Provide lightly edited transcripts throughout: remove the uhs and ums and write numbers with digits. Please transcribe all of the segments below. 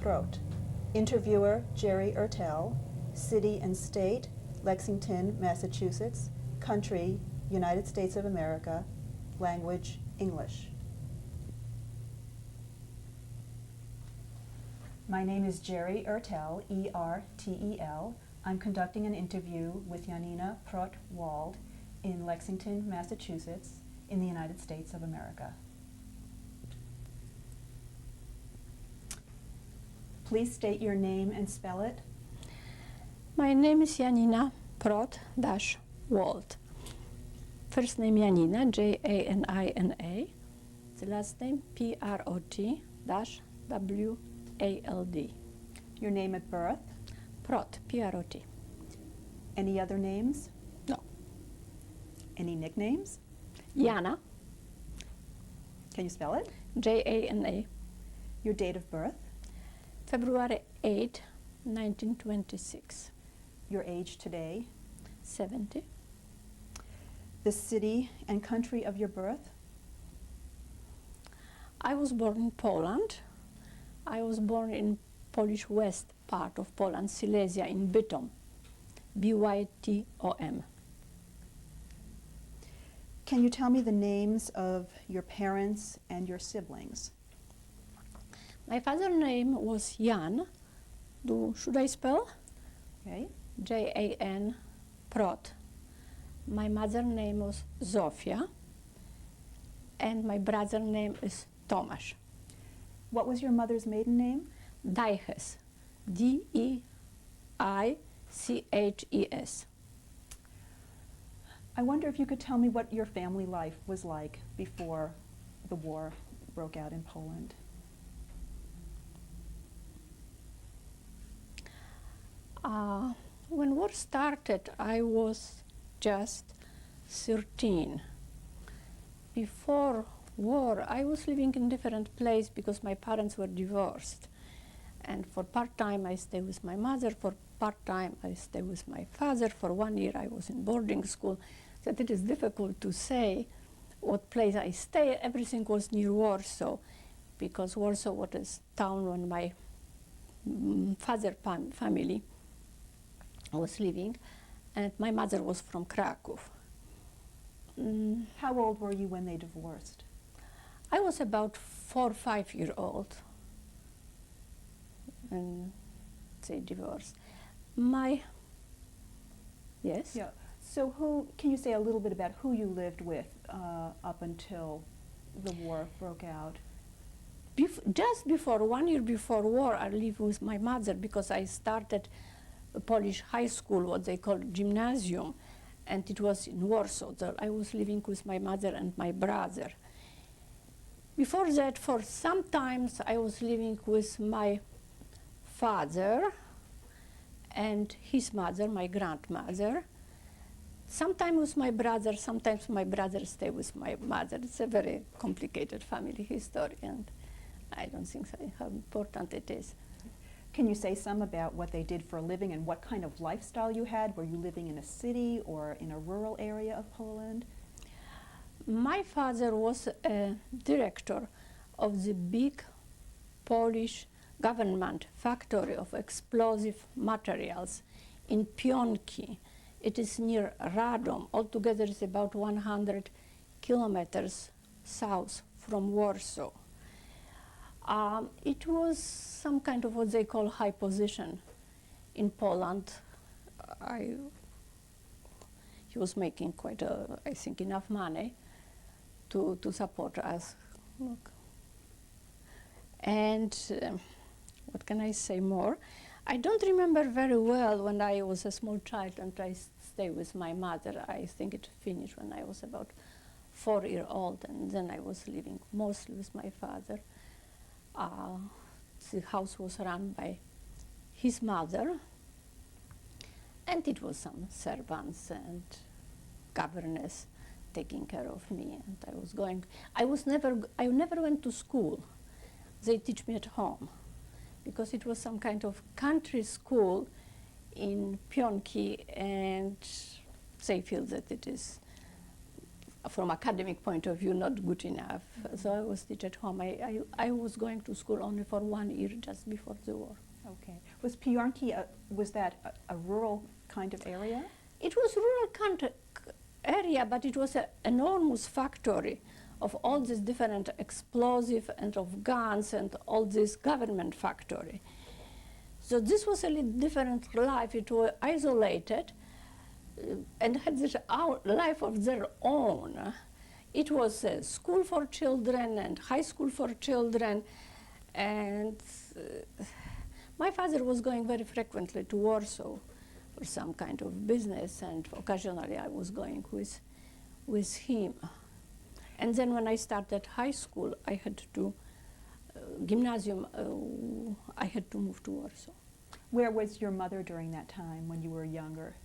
Prot. Interviewer, Jerry Ertel. City and state, Lexington, Massachusetts. Country, United States of America. Language, English. My name is Jerry Ertel, E-R-T-E-L. I'm conducting an interview with Janina Prot in Lexington, Massachusetts, in the United States of America. Please state your name and spell it. My name is Janina Prot Wald. First name Janina, Janina. The last name Prot Wald. Your name at birth? Prot, Prot. Any other names? No. Any nicknames? Jana, Can you spell it? Jana. Your date of birth? February 8, 1926. Your age today? 70. The city and country of your birth? I was born in Poland. I was born in Polish west part of Poland, Silesia, in Bytom. Bytom. Can you tell me the names of your parents and your siblings? My father's name was Jan. Should I spell? Okay. Jan Prot. My mother's name was Zofia, and my brother's name is Tomasz. What was your mother's maiden name? Deiches. D-E-I-C-H-E-S. I wonder if you could tell me what your family life was like before the war broke out in Poland. When war started, I was just 13. Before war, I was living in different place because my parents were divorced. And for part-time, I stayed with my mother. For part-time, I stayed with my father. For 1 year, I was in boarding school. That it is difficult to say what place I stayed. Everything was near Warsaw, because Warsaw was a town when my father's family was living, and my mother was from Kraków. How old were you when they divorced? I was about 4 or 5 years old, and they divorced. Yes? Yeah. So can you say a little bit about who you lived with up until the war broke out? Just before, 1 year before war, I lived with my mother because I started a Polish high school, what they call gymnasium, and it was in Warsaw. So I was living with my mother and my brother. Before that, for some times, I was living with my father and his mother, my grandmother. Sometimes with my brother, sometimes my brother stayed with my mother. It's a very complicated family history, and I don't think so, how important it is. Can you say some about what they did for a living and what kind of lifestyle you had? Were you living in a city or in a rural area of Poland? My father was a director of the big Polish government factory of explosive materials in Pionki. It is near Radom. Altogether it's about 100 kilometers south from Warsaw. It was some kind of what they call high position in Poland. He was making quite, I think, enough money to support us. Look. And what can I say more? I don't remember very well when I was a small child and I stayed with my mother. I think it finished when I was about 4 years old, and then I was living mostly with my father. The house was run by his mother, and it was some servants and governess taking care of me. And I never went to school. They teach me at home, because it was some kind of country school in Pionki, and they feel that it is from academic point of view, not good enough. So I was teach at home. I was going to school only for 1 year just before the war. Okay. Was Pionki, was that a rural kind of area? It was rural area, but it was an enormous factory of all these different explosive and of guns and all this government factory. So this was a little different life. It was isolated and had this life of their own. It was a school for children and high school for children, and my father was going very frequently to Warsaw for some kind of business, and occasionally I was going with him. And then when I started high school, I had to, gymnasium, I had to move to Warsaw. Where was your mother during that time when you were younger?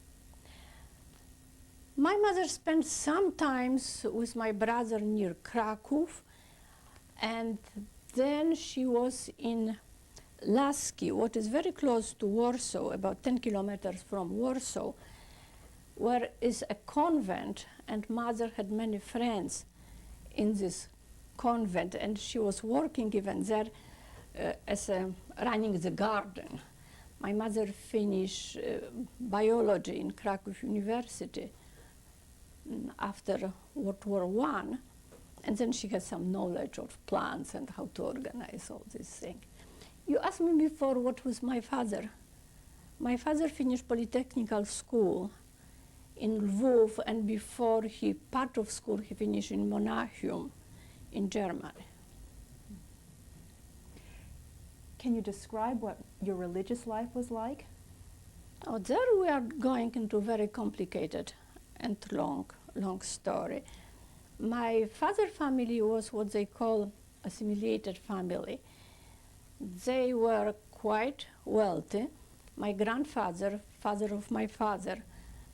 My mother spent some times with my brother near Krakow, and then she was in Laski, what is very close to Warsaw, about 10 kilometers from Warsaw, where is a convent, and mother had many friends in this convent, and she was working even there as running the garden. My mother finished biology in Krakow University after World War I, and then she had some knowledge of plants and how to organize all these things. You asked me before what was my father. My father finished Polytechnical School in Lviv, and before he part of school, he finished in Monachium in Germany. Can you describe what your religious life was like? Oh, there we are going into very complicated and long story. My father's family was what they call assimilated family. They were quite wealthy. My grandfather, father of my father,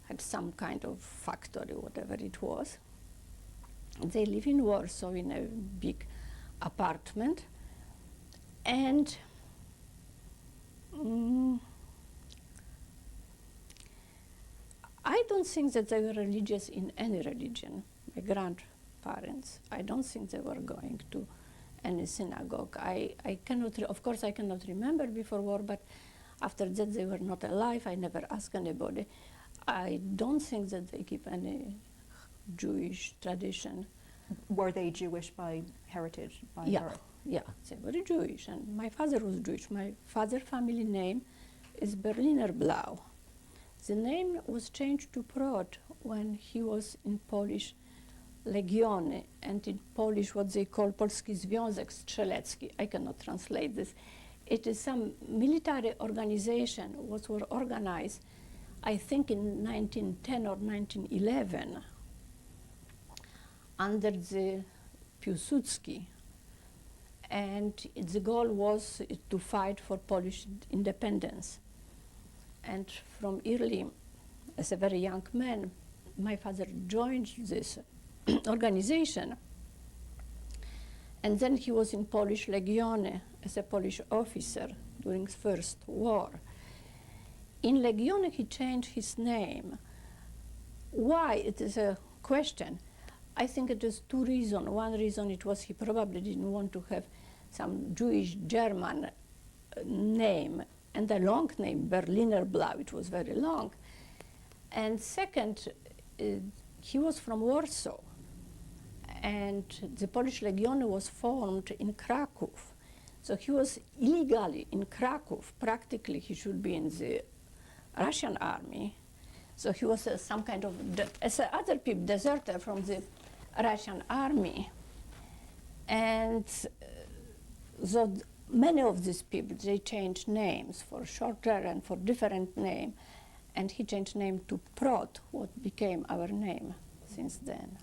had some kind of factory, whatever it was. They live in Warsaw in a big apartment. And I don't think that they were religious in any religion. My grandparents, I don't think they were going to any synagogue. I cannot, of course I cannot remember before war, but after that they were not alive. I never asked anybody. I don't think that they keep any Jewish tradition. Were they Jewish by heritage, by birth? Yeah, they were Jewish, and my father was Jewish. My father's family name is Berliner Blau. The name was changed to Prot when he was in Polish Legiony, and in Polish what they call Polski Związek Strzelecki. I cannot translate this. It is some military organization what were organized, I think in 1910 or 1911, under the Piłsudski. And the goal was to fight for Polish independence. And from early, as a very young man, my father joined this organization. And then he was in Polish Legiony as a Polish officer during the First War. In Legiony, he changed his name. Why? It is a question. I think it is two reasons. One reason it was he probably didn't want to have some Jewish German name and a long name, Berliner Blau. It was very long. And second, he was from Warsaw, and the Polish Legion was formed in Krakow. So he was illegally in Krakow. Practically, he should be in the Russian army. So he was some kind of, as other people, deserter from the Russian army. And so many of these people, they changed names for shorter and for different name. And he changed name to Prot, what became our name since then.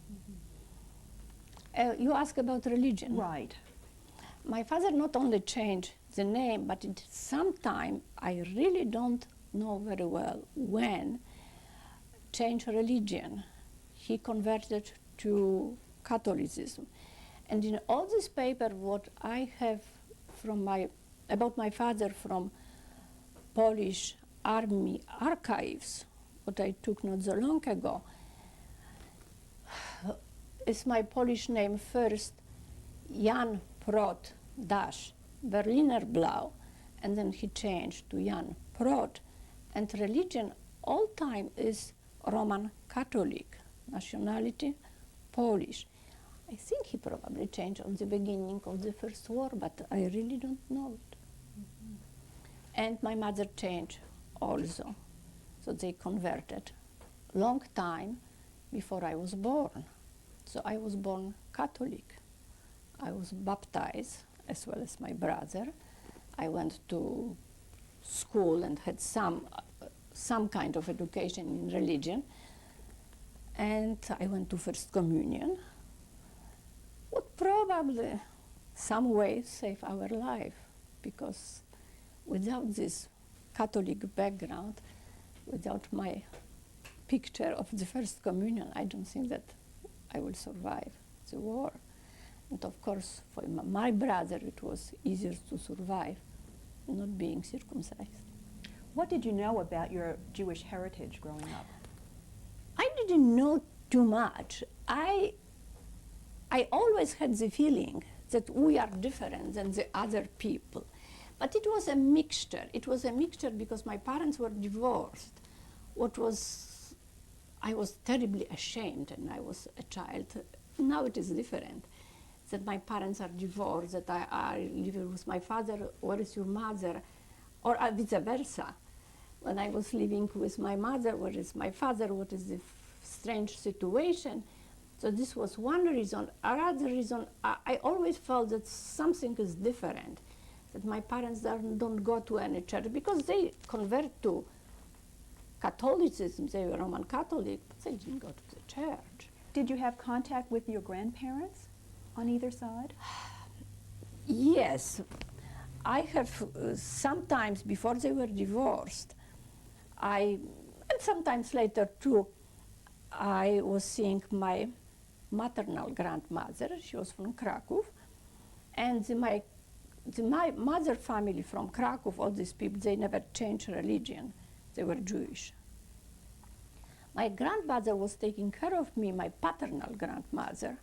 You ask about religion. Right. My father not only changed the name, but at some time, I really don't know very well when, changed religion. He converted to Catholicism. And in all this paper, what I have from about my father from Polish Army archives, what I took not so long ago, is my Polish name first, Jan Prot dash Berliner Blau, and then he changed to Jan Prot, and religion all time is Roman Catholic, nationality Polish. I think he probably changed on the beginning of the First War, but I really don't know it. And my mother changed also, so they converted long time before I was born. So I was born Catholic. I was baptized as well as my brother. I went to school and had some kind of education in religion. And I went to First Communion. Would probably some way save our life, because without this Catholic background, without my picture of the First Communion, I don't think that I will survive the war. And of course, for my brother, it was easier to survive not being circumcised. What did you know about your Jewish heritage growing up? I didn't know too much. I always had the feeling that we are different than the other people. But it was a mixture. It was a mixture because my parents were divorced. I was terribly ashamed when I was a child. Now it is different, that my parents are divorced, that I live with my father, where is your mother? Or vice versa. When I was living with my mother, where is my father? What is the strange situation? So this was one reason. Another reason, I always felt that something is different, that my parents don't go to any church, because they convert to Catholicism. They were Roman Catholic, but they didn't go to the church. Did you have contact with your grandparents on either side? Yes. I have sometimes, before they were divorced, and sometimes later too, I was seeing my maternal grandmother. She was from Kraków, and my mother family from Kraków, all these people, they never changed religion. They were Jewish. My grandmother was taking care of me, my paternal grandmother.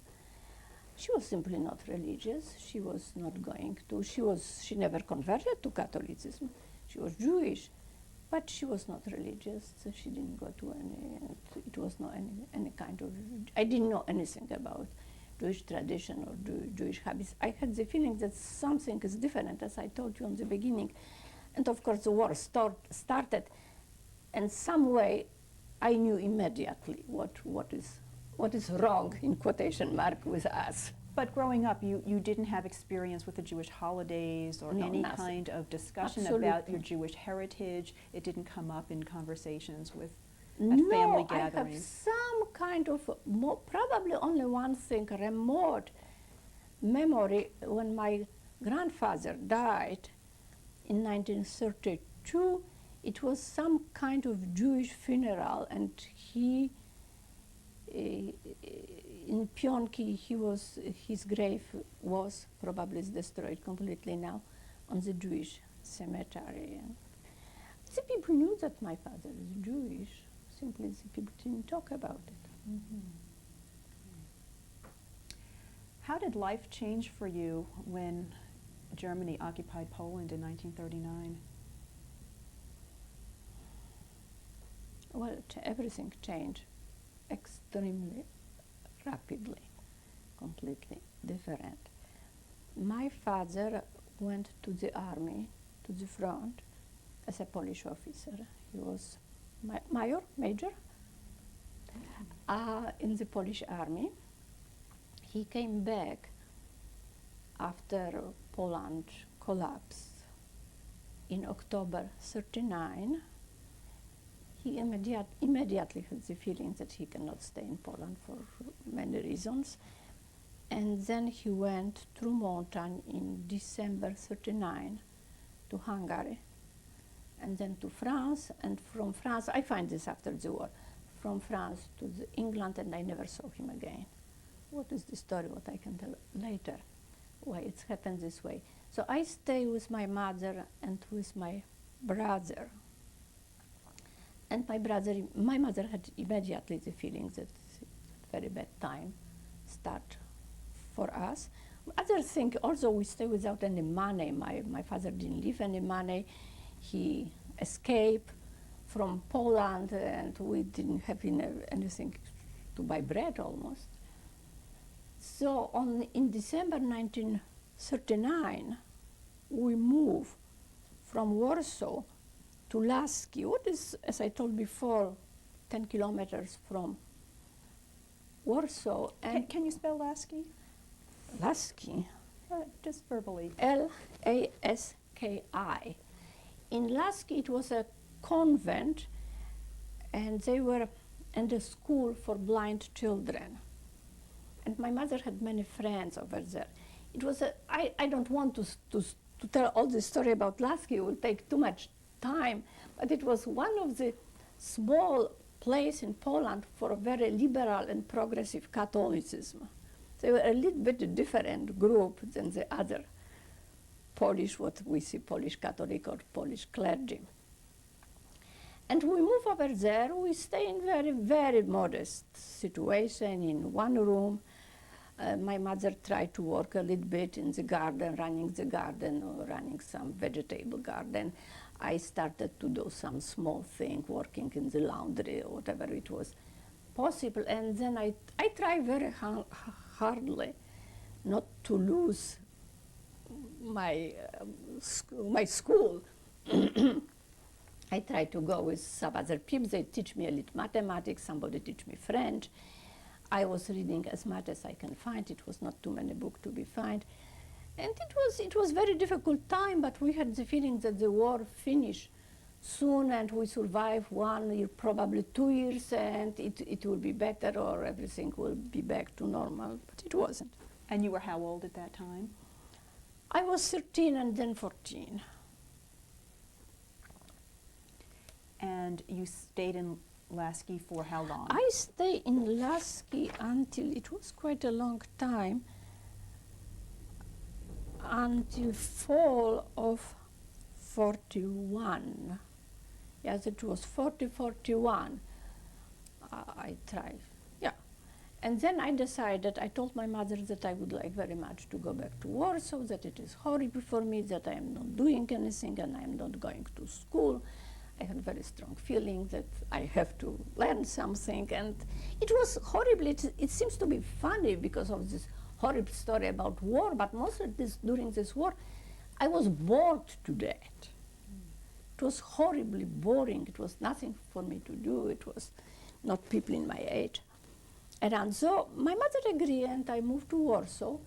She was simply not religious. She was not going to, she never converted to Catholicism. She was Jewish, but she was not religious, so she didn't go to any, and it was not any kind of, I didn't know anything about Jewish tradition or Jewish habits. I had the feeling that something is different, as I told you in the beginning. And of course the war started, and some way I knew immediately what is wrong, in quotation mark, with us. But growing up, you didn't have experience with the Jewish holidays or No, any nothing. kind of discussion Absolutely. about your Jewish heritage? It didn't come up in conversations with at family gatherings? I have some kind of, probably only one thing, remote memory. When my grandfather died in 1932, it was some kind of Jewish funeral, and he, in Pionki, his grave was probably destroyed completely now on the Jewish cemetery. And the people knew that my father is Jewish, simply the people didn't talk about it. Mm-hmm. How did life change for you when Germany occupied Poland in 1939? Well, everything changed extremely rapidly, completely different. My father went to the army, to the front, as a Polish officer. He was major in the Polish army. He came back after Poland collapsed in October '39. He immediately had the feeling that he cannot stay in Poland for many reasons. And then he went through mountain in December '39 to Hungary, and then to France, and from France, I find this after the war, from France to England, and I never saw him again. What is the story, what I can tell later, why it's happened this way. So I stay with my mother and with my brother. And my mother had immediately the feeling that it's a very bad time, start for us. Other thing, also we stay without any money. My father didn't leave any money. He escaped from Poland, and we didn't have anything to buy bread almost. So in December 1939, we moved from Warsaw to Laski, what is, as I told before, 10 kilometers from Warsaw. And Can you spell Lasky? Laski, Just verbally. Laski. In Laski, it was a convent, and they were in the school for blind children. And my mother had many friends over there. It was I don't want to tell all the story about Laski, it will take too much time, but it was one of the small place in Poland for a very liberal and progressive Catholicism. They were a little bit different group than the other Polish, what we see, Polish Catholic or Polish clergy. And we move over there, we stay in very, very modest situation in one room. My mother tried to work a little bit in the garden, running the garden or running some vegetable garden. I started to do some small thing, working in the laundry or whatever it was possible. And then I tried very hardly not to lose my school. I tried to go with some other people. They teach me a little mathematics, somebody teach me French. I was reading as much as I can find. It was not too many books to be found. And it was very difficult time, but we had the feeling that the war finished soon and we survive 1 year, probably 2 years, and it will be better or everything will be back to normal, but it wasn't. And you were how old at that time? I was 13 and then 14. And you stayed in Lasky for how long? I stayed in Lasky until, it was quite a long time, until fall of 41. Yes, it was 41. I tried, yeah. And then I decided, I told my mother that I would like very much to go back to Warsaw, that it is horrible for me, that I am not doing anything and I am not going to school. I had a very strong feeling that I have to learn something, and it was horrible. It seems to be funny because of this horrible story about war, but mostly during this war, I was bored to death. It was horribly boring. It was nothing for me to do. It was not people in my age. And so my mother agreed, and I moved to Warsaw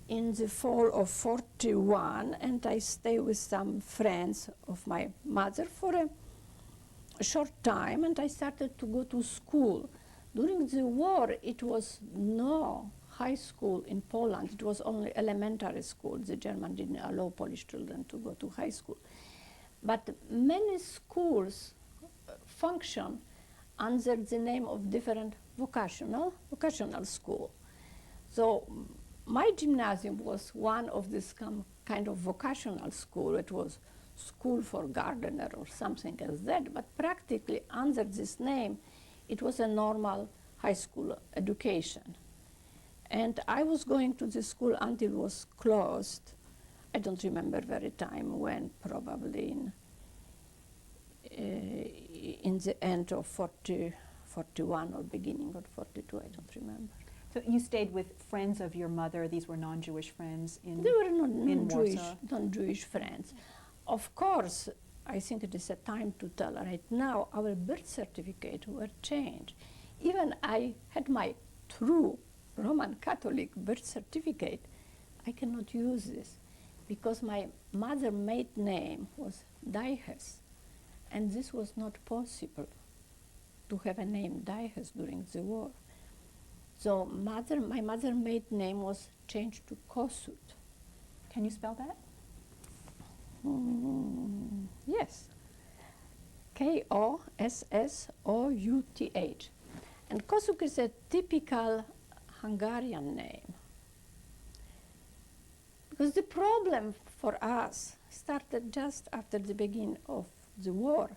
in the fall of 41, and I stayed with some friends of my mother for a short time, and I started to go to school. During the war, it was no high school in Poland. It was only elementary school. The German didn't allow Polish children to go to high school. But many schools function under the name of different vocational school. So my gymnasium was one of this kind of vocational school. It was school for gardener or something as that, but practically under this name, it was a normal high school education. And I was going to the school until it was closed. I don't remember very time when, probably in the end of 41 or beginning of 42, I don't remember. So you stayed with friends of your mother. These were non-Jewish friends in They were in Warsaw? non-Jewish friends. Of course, I think it is a time to tell right now, our birth certificate were changed. Even I had my true Roman Catholic birth certificate, I cannot use this because my mother's maiden name was Daihes, and this was not possible to have a name Daihes during the war. So my mother's maiden name was changed to Kossuth. Can you spell that? Yes, Kossuth. And Kossuth is a typical Hungarian name. Because the problem for us started just after the beginning of the war.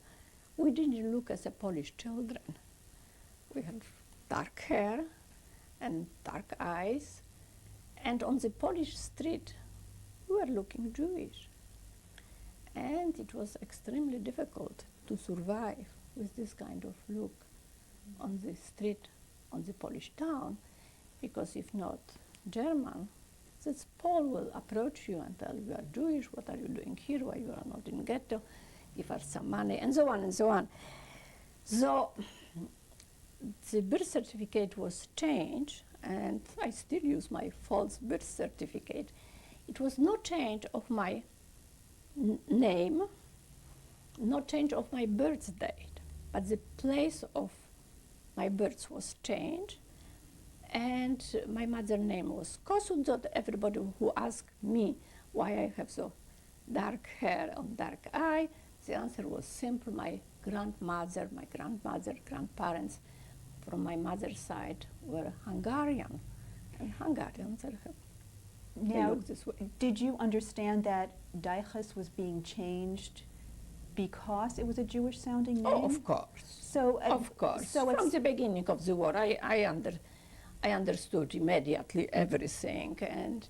We didn't look as a Polish children. We had dark hair, and dark eyes. And on the Polish street, we were looking Jewish. And it was extremely difficult to survive with this kind of look on the street, on the Polish town, because if not German, this Paul will approach you and tell you are Jewish, what are you doing here, why you are not in ghetto, give us some money, and so on and so on. So the birth certificate was changed, and I still use my false birth certificate. It was no change of my name, no change of my birth date, but the place of my birth was changed, and my mother's name was Kossuth. Everybody who asked me why I have so dark hair and dark eye, the answer was simple. My grandmother, grandparents from my mother's side were Hungarian, and Hungarians are Now, look this way. did you understand that Deiches was being changed because it was a Jewish-sounding name? Oh, of course. So, Of course. So From the beginning of the war, I understood immediately everything. And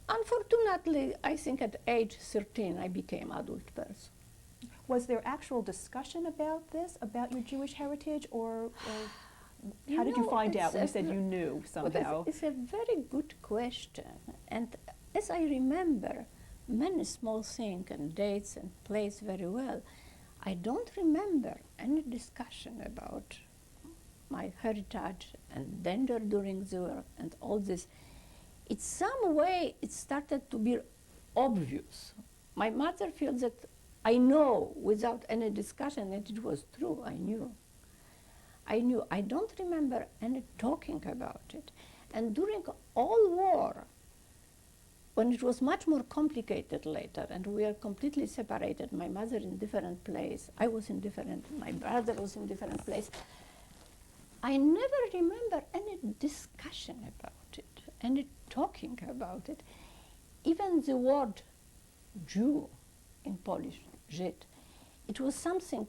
unfortunately, I think at age 13, I became adult person. was there actual discussion about this, about your Jewish heritage, or how did you No, find out when you it's said a- you knew somehow? It's a very good question. And as I remember many small things and dates and place very well, I don't remember any discussion about my heritage and danger during the war and all this. In some way, it started to be obvious. My mother feels that I know without any discussion that it was true. I knew. I don't remember any talking about it. And during all war, when it was much more complicated later, and we are completely separated, my mother in different place, I was in different, my brother was in different place, I never remember any discussion about it, any talking about it. Even the word Jew in Polish, Żyd, it was something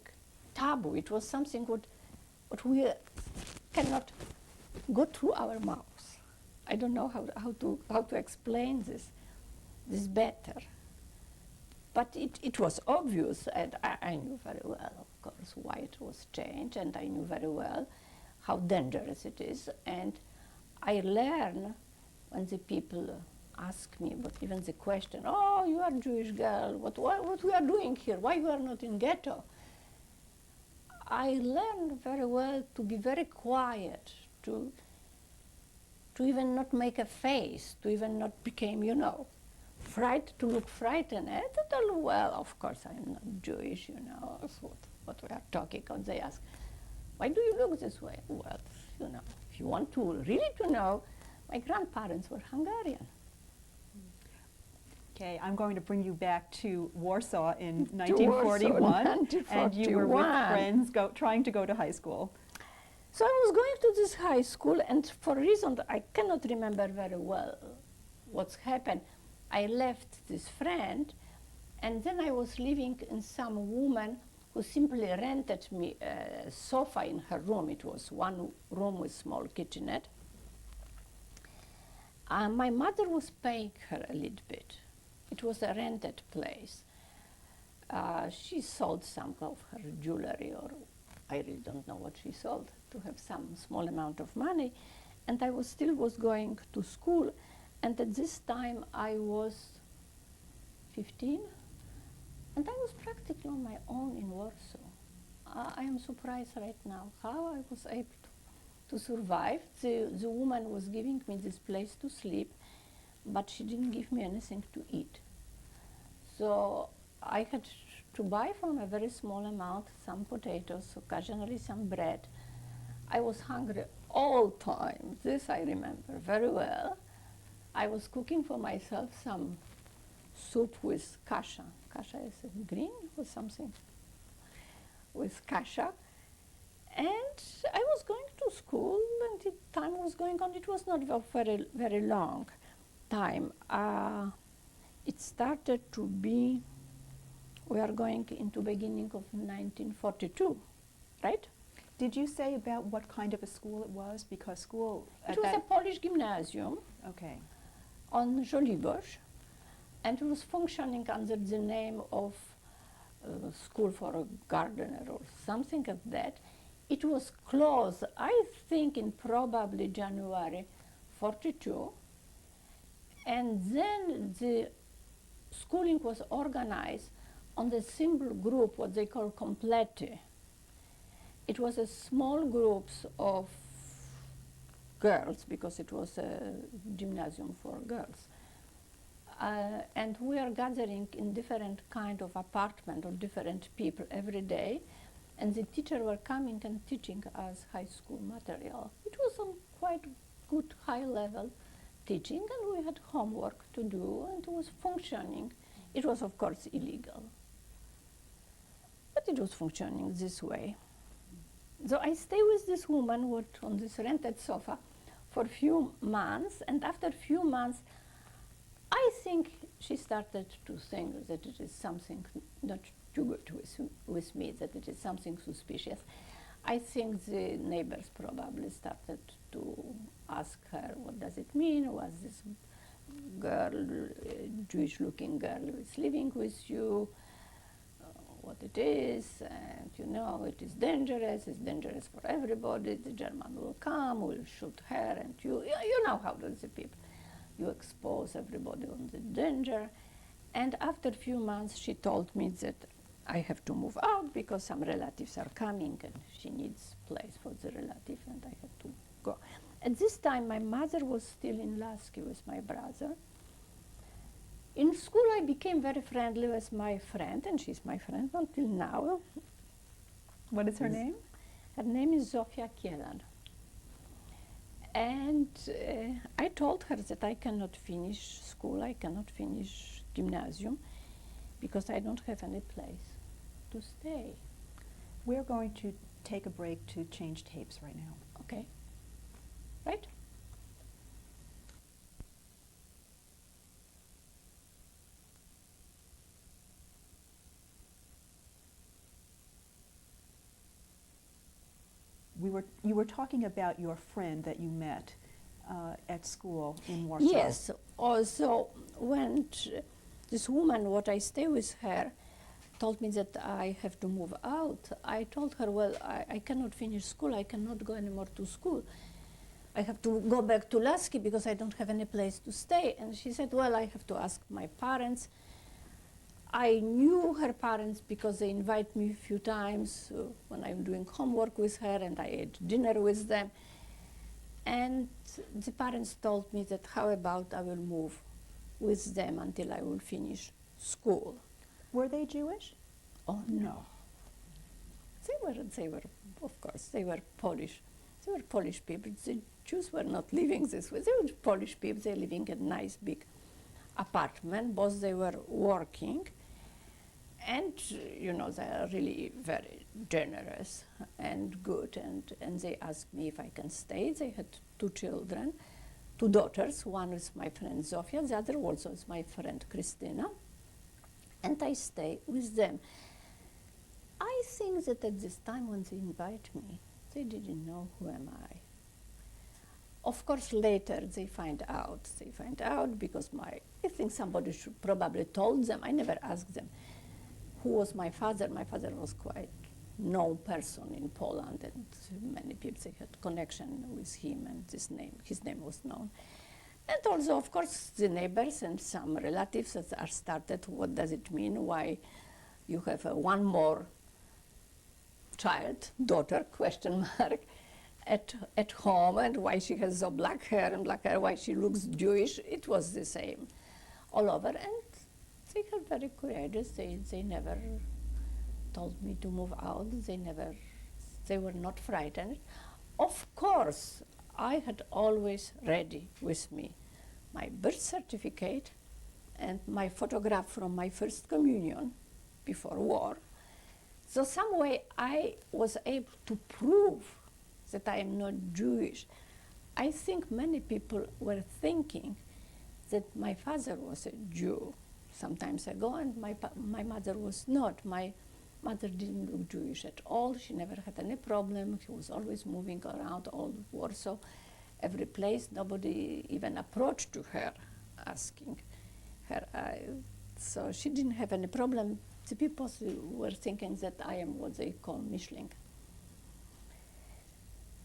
taboo. It was something what we cannot go through our mouths. I don't know how to explain this better. But it was obvious, and I knew very well, of course, why it was changed, and I knew very well how dangerous it is. And I learned when the people ask me, but even the question, oh, you are a Jewish girl, what we are doing here, why you are not in ghetto? I learned very well to be very quiet, to even not make a face, to even not become, to look frightened. And to tell, well, of course I'm not Jewish, that's what we are talking about. They ask, why do you look this way? Well, if you want to really to know, my grandparents were Hungarian. Okay, I'm going to bring you back to Warsaw in To 1941, Warsaw, and you were with 1941. friends trying to go to high school. So I was going to this high school, and for a reason that I cannot remember very well what's happened, I left this friend, and then I was living in some woman who simply rented me a sofa in her room. It was one room with small kitchenette. My mother was paying her a little bit. It was a rented place. She sold some of her jewelry, or I really don't know what she sold, to have some small amount of money. And I was still going to school. And at this time I was 15, and I was practically on my own in Warsaw. I am surprised right now how I was able to survive. The woman was giving me this place to sleep, but she didn't give me anything to eat. So I had to buy from a very small amount some potatoes, occasionally some bread. I was hungry all time. This I remember very well. I was cooking for myself some soup with kasha. Kasha is green or something, with kasha. And I was going to school, and the time was going on. It was not a very, very long time. It started to be, we are going into beginning of 1942, right? Did you say about what kind of a school it was? Because school It was a Polish gymnasium okay. on Żoliborz, and it was functioning under the name of School for a Gardener or something like that. It was closed, I think, in probably January 42, and then the schooling was organized on the simple group, what they call complete. It was a small groups of girls, because it was a gymnasium for girls. And we are gathering in different kind of apartment or different people every day, and the teacher were coming and teaching us high school material. It was some quite good high level teaching, and we had homework to do, and it was functioning. It was of course illegal, but it was functioning this way. So I stay with this woman on this rented sofa for a few months, and after a few months I think she started to think that it is something not too good with me, that it is something suspicious. I think the neighbors probably started to ask her, what does it mean? Was this girl, Jewish-looking girl, who is living with you? What it is, and you know, it is dangerous. It's dangerous for everybody. The German will come, will shoot her, and you know how does the people. You expose everybody on the danger. And after a few months, she told me that I have to move out because some relatives are coming and she needs place for the relative, and I have to go. At this time, my mother was still in Lasky with my brother. In school, I became very friendly with my friend, and she's my friend until now. What is her name? Her name is Zofia Kielan. And I told her that I cannot finish school, I cannot finish gymnasium, because I don't have any place to stay. We're going to take a break to change tapes right now. Okay, right? You were talking about your friend that you met at school in Warsaw. Yes, also when this woman, what I stay with her, told me that I have to move out, I told her, well, I cannot finish school, I cannot go anymore to school. I have to go back to Lasky because I don't have any place to stay. And she said, well, I have to ask my parents. I knew her parents because they invite me a few times when I'm doing homework with her, and I ate dinner with them. And the parents told me that how about I will move with them until I will finish school. Were they Jewish? Oh, no. They were, of course, they were Polish. They were Polish people. The Jews were not living this way. They were Polish people. They were living in a nice big apartment. Both they were working. And, you know, they are really very generous and good. And they asked me if I can stay. They had two children, two daughters. One is my friend Zofia, the other also is my friend Christina. And I stay with them. I think that at this time when they invite me, they didn't know who am I. Of course, later they find out. They find out because I think somebody should probably told them. I never asked them who was my father. My father was quite known person in Poland, and many people they had connection with him, and his name was known. And also, of course, the neighbors and some relatives that are started, what does it mean, why you have one more child, daughter, question mark, at home, and why she has so black hair, why she looks Jewish. It was the same all over, and they are very courageous. They never told me to move out. They were not frightened. Of course, I had always ready with me my birth certificate and my photograph from my first communion before war. So some way I was able to prove that I am not Jewish. I think many people were thinking that my father was a Jew some times ago, and my mother was not. My Mother didn't look Jewish at all. She never had any problem. She was always moving around all Warsaw, every place. Nobody even approached to her, asking her. So she didn't have any problem. The people were thinking that I am what they call Mischling.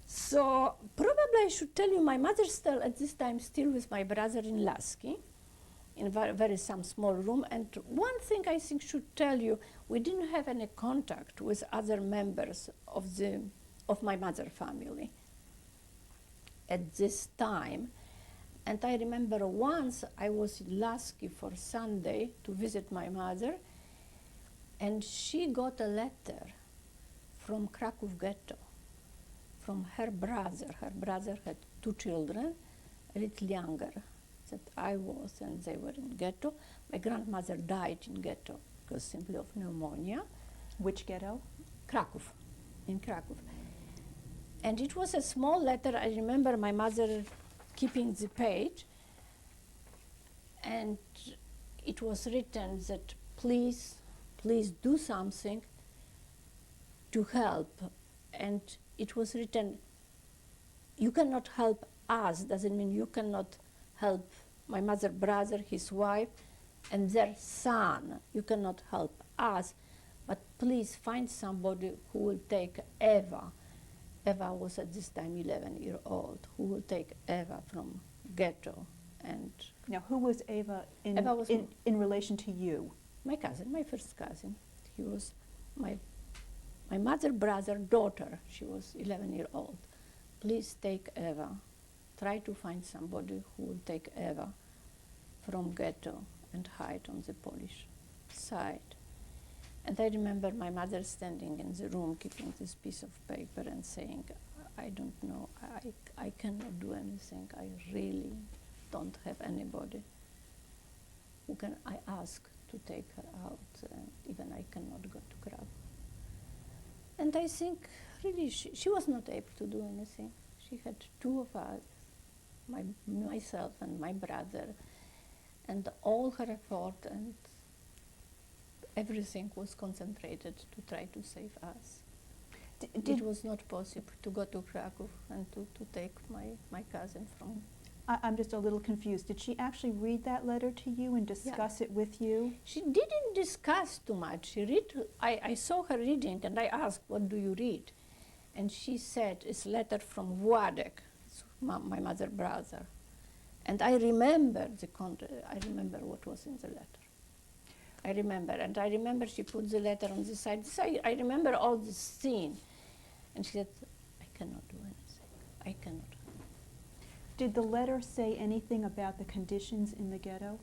So probably I should tell you, my mother still at this time still with my brother in Lasky, in a very some small room. And one thing I think should tell you, we didn't have any contact with other members of my mother family at this time. And I remember once I was in Lasky for Sunday to visit my mother, and she got a letter from Krakow ghetto, from her brother. Her brother had 2 children, a little younger than I was, and they were in ghetto. My grandmother died in ghetto because simply of pneumonia. Which ghetto? Krakow, in Krakow. And it was a small letter. I remember my mother keeping the page, and it was written that please do something to help. And it was written, you cannot help us, doesn't mean you cannot help my mother's brother, his wife, and their son. You cannot help us, but please find somebody who will take Eva. Eva was at this time 11-year-old, who will take Eva from ghetto. And Now, who was Eva Eva was in relation to you? my cousin, my first cousin. He was my mother, brother, daughter. She was 11-year-old. Please take Eva. Try to find somebody who will take Eva from ghetto and hide on the Polish side. And I remember my mother standing in the room, keeping this piece of paper and saying, I don't know, I cannot do anything. I really don't have anybody who can I ask to take her out, and even I cannot go to Krakow. And I think really she was not able to do anything. She had 2 of us, myself and my brother, and all her effort and everything was concentrated to try to save us. It was not possible to go to Krakow and to take my cousin from. I'm just a little confused. Did she actually read that letter to you and discuss it with you? She didn't discuss too much. I saw her reading, and I asked, what do you read? And she said, it's a letter from Władek, my mother's brother. And I remember I remember what was in the letter. I remember she put the letter on the side. So I remember all this scene. And she said, I cannot do anything. I cannot. Did the letter say anything about the conditions in the ghetto?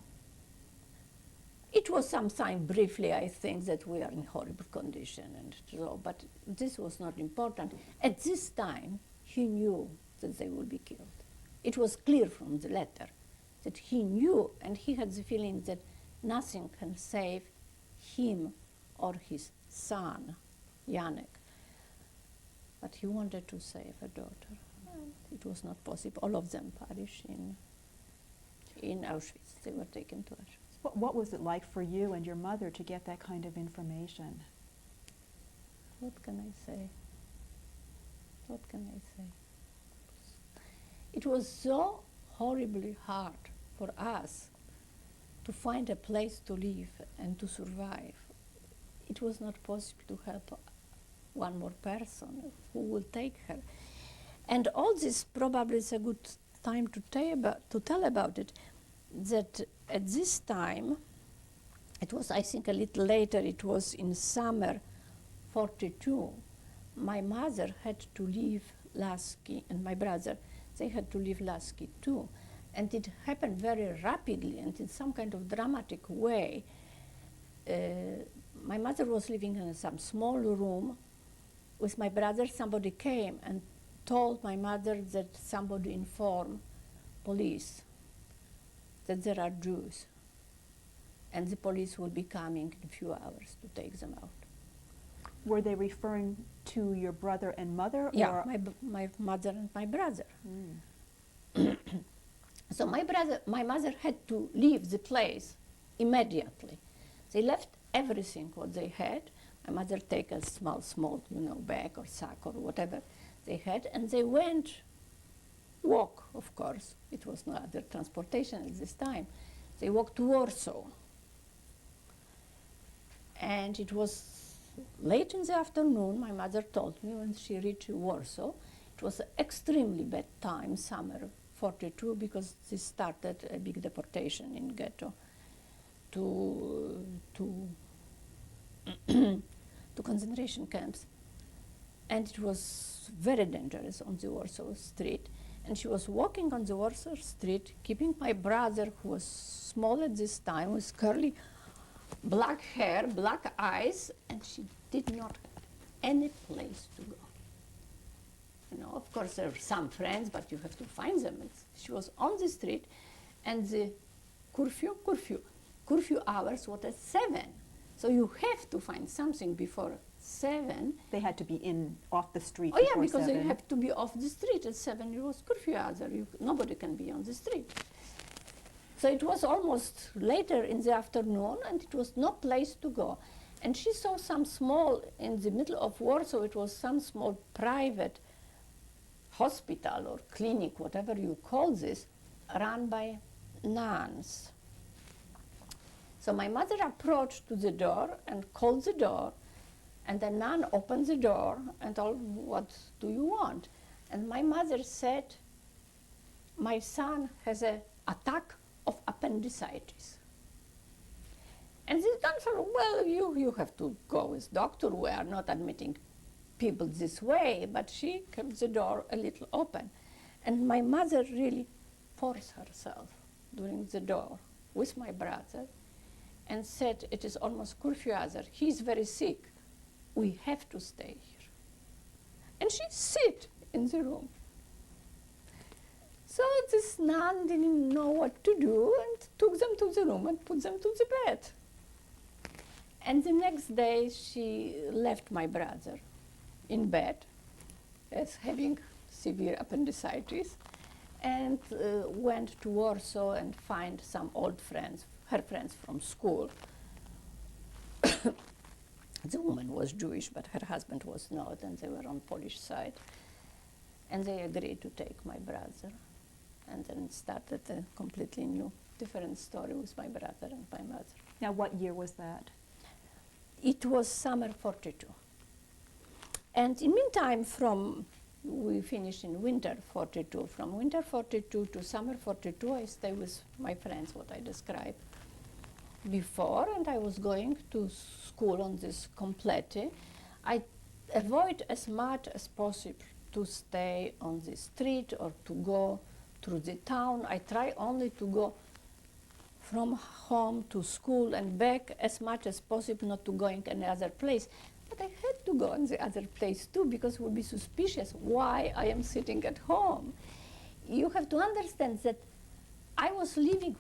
It was some sign briefly, I think, that we are in horrible condition, and so, but this was not important. At this time, he knew that they would be killed. It was clear from the letter that he knew, and he had the feeling that nothing can save him or his son, Janek. But he wanted to save a daughter. And it was not possible. All of them perished in Auschwitz. They were taken to Auschwitz. What was it like for you and your mother to get that kind of information? What can I say? What can I say? It was so horribly hard for us to find a place to live and to survive. It was not possible to help one more person who will take her. And all this probably is a good time to tell about it, that at this time, it was, I think, a little later, it was in summer 42, my mother had to leave Lasky, and my brother, they had to leave Lasky too. And it happened very rapidly and in some kind of dramatic way. My mother was living in some small room with my brother. Somebody came and told my mother that somebody informed police that there are Jews, and the police will be coming in a few hours to take them out. Were they referring to your brother and mother? Yeah, or? my mother and my brother. Mm. So my mother had to leave the place immediately. They left everything what they had. My mother take a small, bag or sack or whatever they had, and they went walk, of course. It was no other transportation at this time. They walked to Warsaw. And it was late in the afternoon, my mother told me, when she reached Warsaw. It was an extremely bad time, summer 42, because this started a big deportation in ghetto to to concentration camps. And it was very dangerous on the Warsaw Street. And she was walking on the Warsaw Street, keeping my brother, who was small at this time, with curly black hair, black eyes, and she did not have any place to go. Of course, there are some friends, but you have to find them. She was on the street, and the curfew hours was at 7. So you have to find something before 7. They had to be off the street Oh yeah, before because 7. they have to be off the street at 7. It was curfew hours. Nobody can be on the street. So it was almost later in the afternoon, and it was no place to go. And she saw some small, in the middle of Warsaw, it was some small private hospital or clinic, whatever you call this, run by nuns. So my mother approached to the door and called the door, and the nun opened the door and told, "What do you want?" And my mother said, "My son has an attack of appendicitis." And this nun said, "Well, you have to go with doctor. We are not admitting people this way." But she kept the door a little open. And my mother really forced herself during the door with my brother and said, "It is almost curfew hour. He is very sick. We have to stay here." And she sit in the room. So this nun didn't know what to do and took them to the room and put them to the bed. And the next day she left my brother in bed as having severe appendicitis and went to Warsaw and find some old friends, her friends from school. The woman was Jewish, but her husband was not, and they were on Polish side. And they agreed to take my brother. And then started a completely new, different story with my brother and my mother. Now, what year was that? It was summer 42. And in meantime, we finished in winter 42. From winter 42 to summer 42, I stayed with my friends, what I described before, and I was going to school on this complete. I avoid as much as possible to stay on the street or to go through the town. I try only to go from home to school and back as much as possible, not to going any other place. But I had to go in the other place too, because it would be suspicious why I am sitting at home. You have to understand that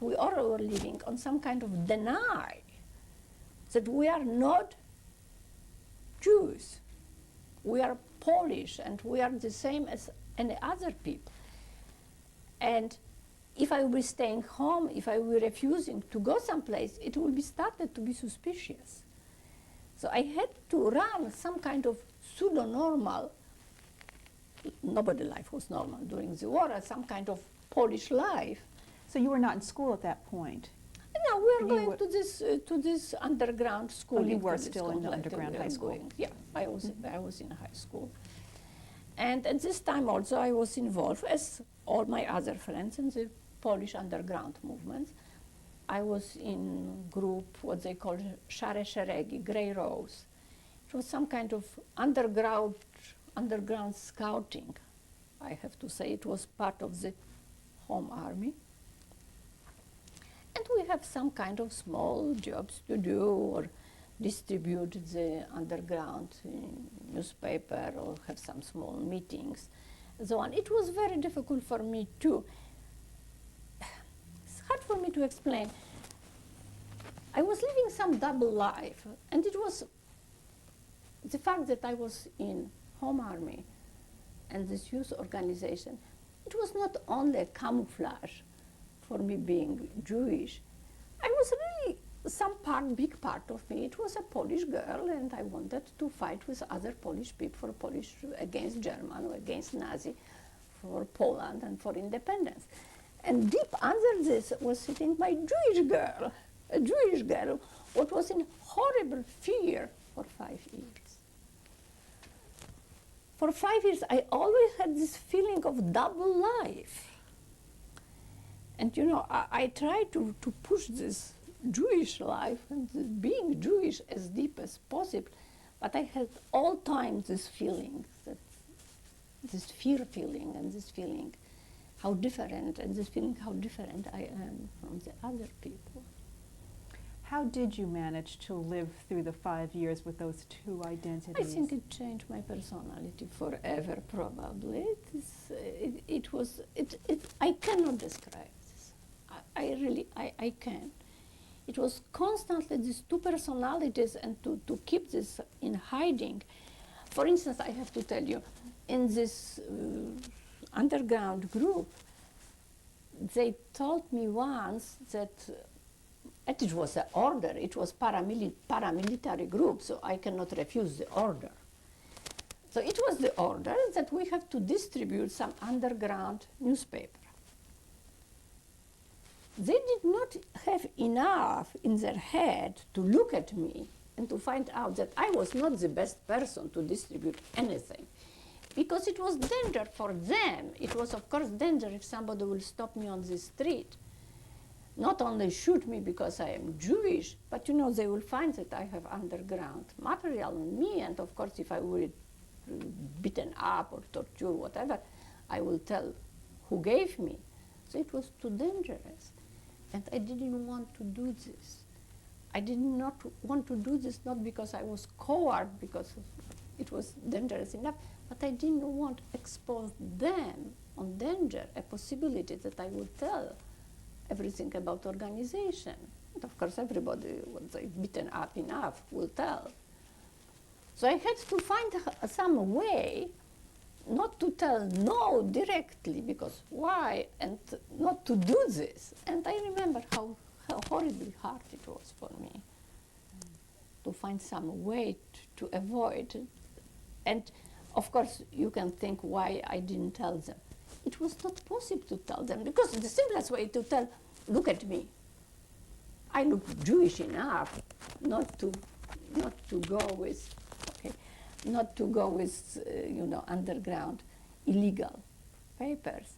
we all were living on some kind of deny, that we are not Jews. We are Polish, and we are the same as any other people. And if I will be staying home, if I will be refusing to go someplace, it will be started to be suspicious. So I had to run some kind of pseudo-normal, nobody's life was normal during the war, some kind of Polish life. So you were not in school at that point? No, we were going to this underground school. Oh, you were still in the underground high school? Yeah, I was in high school. And at this time also I was involved, as all my other friends, in the Polish underground movement. I was in group, what they call Szare Szeregi, Grey Rose. It was some kind of underground scouting. I have to say it was part of the Home Army. And we have some kind of small jobs to do, or distribute the underground newspaper, or have some small meetings, and so on. It was very difficult for me too. It's hard for me to explain. I was living some double life, and it was the fact that I was in Home Army and this youth organization. It was not only a camouflage for me being Jewish. I was really big part of me, it was a Polish girl, and I wanted to fight with other Polish people for Polish against German or against Nazi, for Poland and for independence. And deep under this was sitting my Jewish girl, a Jewish girl, what was in horrible fear for 5 years. For 5 years, I always had this feeling of double life. And you know, I tried to push this Jewish life and being Jewish as deep as possible, but I had all time this feeling, this fear feeling, and this feeling how different, and this feeling how different I am from the other people. How did you manage to live through the 5 years with those two identities? I think it changed my personality forever, probably. I cannot describe this. I can't. It was constantly these two personalities, and to keep this in hiding. For instance, I have to tell you, in this underground group, they told me once that, and it was an order, it was paramilitary group, so I cannot refuse the order. So it was the order that we have to distribute some underground newspaper. They did not have enough in their head to look at me and to find out that I was not the best person to distribute anything. Because it was danger for them. It was, of course, danger if somebody will stop me on the street. Not only shoot me because I am Jewish, but you know, they will find that I have underground material on me, and of course, if I were beaten up or tortured, whatever, I will tell who gave me. So it was too dangerous. And I didn't want to do this. I did not want to do this, not because I was coward, because it was dangerous enough, but I didn't want to expose them on danger, a possibility that I would tell everything about organization. And of course, everybody, once they've beaten up enough, will tell. So I had to find some way not to tell no directly, because why, and not to do this. And I remember how horribly hard it was for me to find some way to avoid. And of course, you can think why I didn't tell them. It was not possible to tell them, because the simplest way to tell, look at me. I look Jewish enough not to go with, you know, underground illegal papers.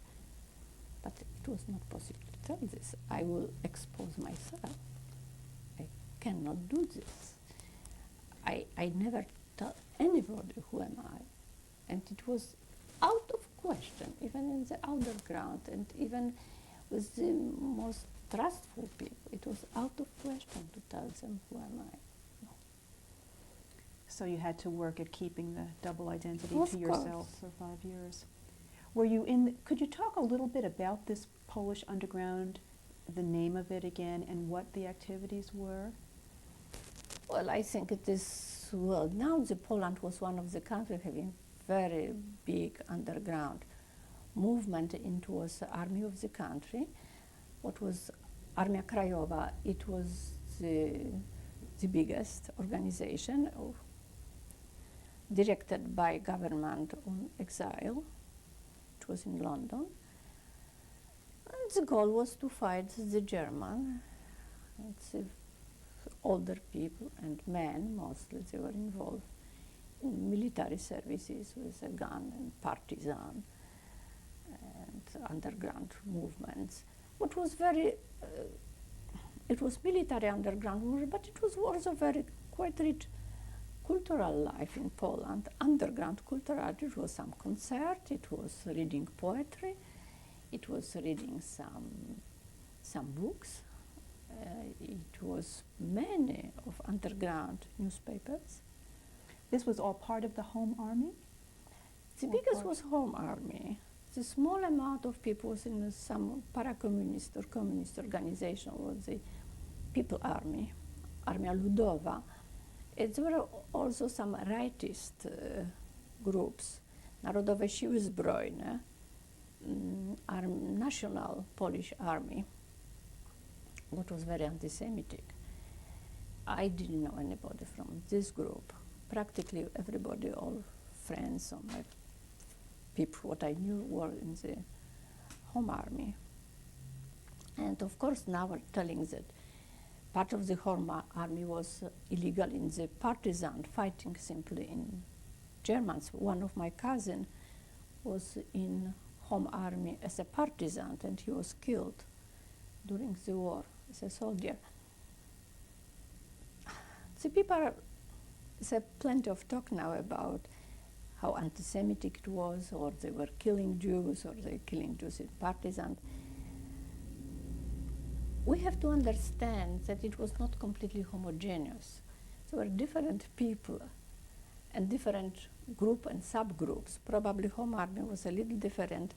But it was not possible to tell this. I will expose myself. I cannot do this. I never tell anybody who am I. And it was out of question, even in the underground, and even with the most trustful people. It was out of question to tell them who am I. No. So you had to work at keeping the double identity Of to yourself for 5 years. Were you in, could you talk a little bit about this Polish underground, the name of it again, and what the activities were? Well, I think it is, well, now Poland was one of the countries having very big underground movement. It was the army of the country. What was Armia Krajowa? It was the biggest organization directed by government on exile. It was in London. And the goal was to fight the German. It's older people and men, mostly, they were involved in military services with a gun and partisan and underground movements. What was very, it was military underground movement, but it was also very quite rich cultural life in Poland, underground cultural. It was some concert, it was reading poetry, it was reading some books. It was many of underground newspapers. This was all part of the Home Army? The biggest was Home Army. The small amount of people was in some para-communist or communist organization was the People Army, Armia Ludowa. There were also some rightist groups, Narodowe Siły Zbrojne, National Polish Army, what was very anti-Semitic. I didn't know anybody from this group. Practically everybody, all friends or my people, what I knew were in the Home Army. And of course now we're telling that part of the Home Army was illegal in the partisan fighting simply in Germans. One of my cousins was in Home Army as a partisan, and he was killed during the war as a soldier. The people, there's plenty of talk now about how anti-Semitic it was, or they were killing Jews, or they were killing Jews in partisans. We have to understand that it was not completely homogeneous. There were different people and different groups and subgroups. Probably Home Army was a little different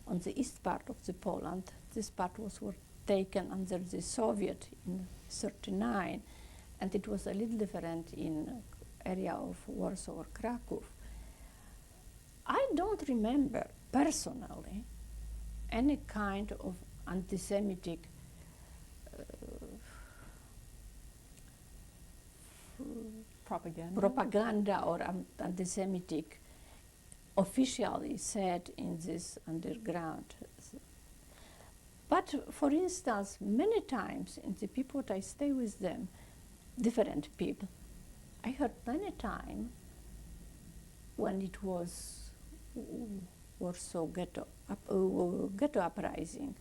on the east part of the Poland. This part were taken under the Soviet in '39, and it was a little different in area of Warsaw or Krakow. I don't remember personally any kind of anti-Semitic propaganda or anti-Semitic officially said in this underground. But for instance, many times in the people that I stay with them, different people, I heard many times when it was Warsaw ghetto uprising,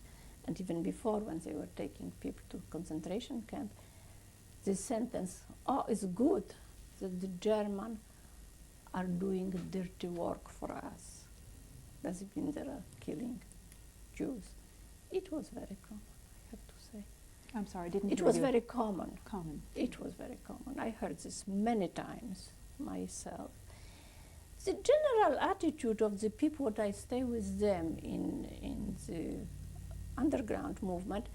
and even before when they were taking people to concentration camp, this sentence, "Oh, it's good that the Germans are doing dirty work for us." Does it mean they're killing Jews? It was very common, I have to say. I'm sorry, didn't It hear was you. very common. Common. It was very common. I heard this many times myself. The general attitude of the people that I stay with them in the underground movement,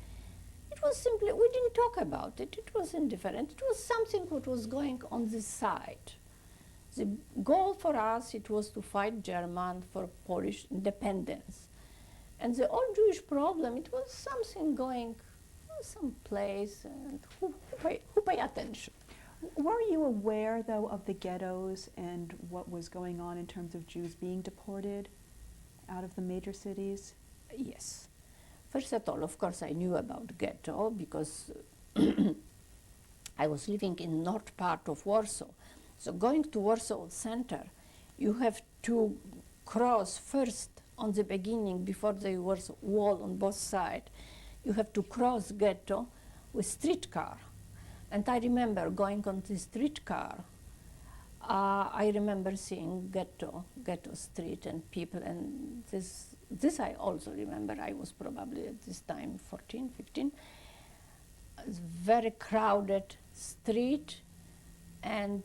it was simply, we didn't talk about it. It was indifferent. It was something what was going on the side. The goal for us, it was to fight German for Polish independence. And the old Jewish problem, it was something going someplace, and who pay attention? Were you aware, though, of the ghettos and what was going on in terms of Jews being deported out of the major cities? Yes. First of all, of course, I knew about ghetto because I was living in north part of Warsaw. So going to Warsaw Center, you have to cross first on the beginning, before there was a wall on both sides. You have to cross ghetto with streetcar. And I remember going on the streetcar. I remember seeing ghetto street and people, and this I also remember. I was probably at this time 14, 15. It's very crowded street, and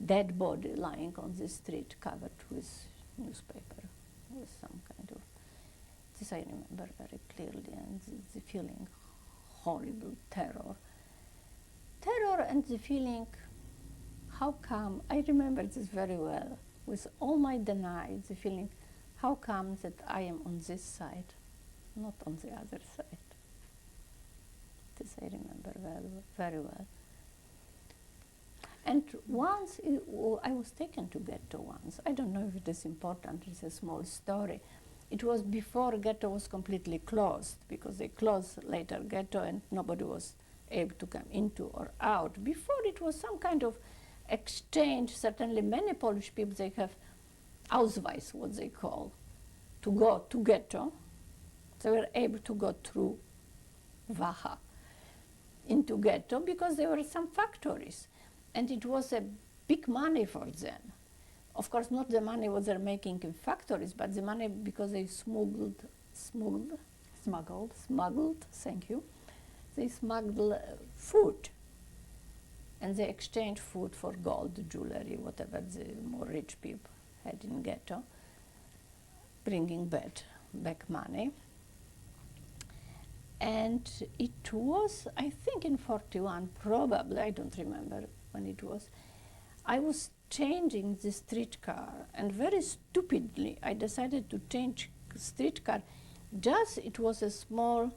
dead body lying on the street covered with newspaper, with some kind of, this I remember very clearly, and the feeling horrible terror. Terror and the feeling, how come, I remember this very well, with all my denial, the feeling, how come that I am on this side, not on the other side. This I remember very well. And once, I was taken to ghetto once. I don't know if it is important, it's a small story. It was before ghetto was completely closed, because they closed later ghetto and nobody was able to come into or out. Before it was some kind of exchange. Certainly many Polish people, they have Ausweis, what they call, to go to ghetto. They were able to go through Waha into ghetto because there were some factories. And it was a big money for them. Of course, not the money what they're making in factories, but the money because they smuggled, thank you. They smuggled food. And they exchanged food for gold, jewelry, whatever the more rich people had in ghetto, bringing back money. And it was, I think in 41, probably, I don't remember when it was, I was changing the streetcar, and very stupidly I decided to change streetcar. Just it was a small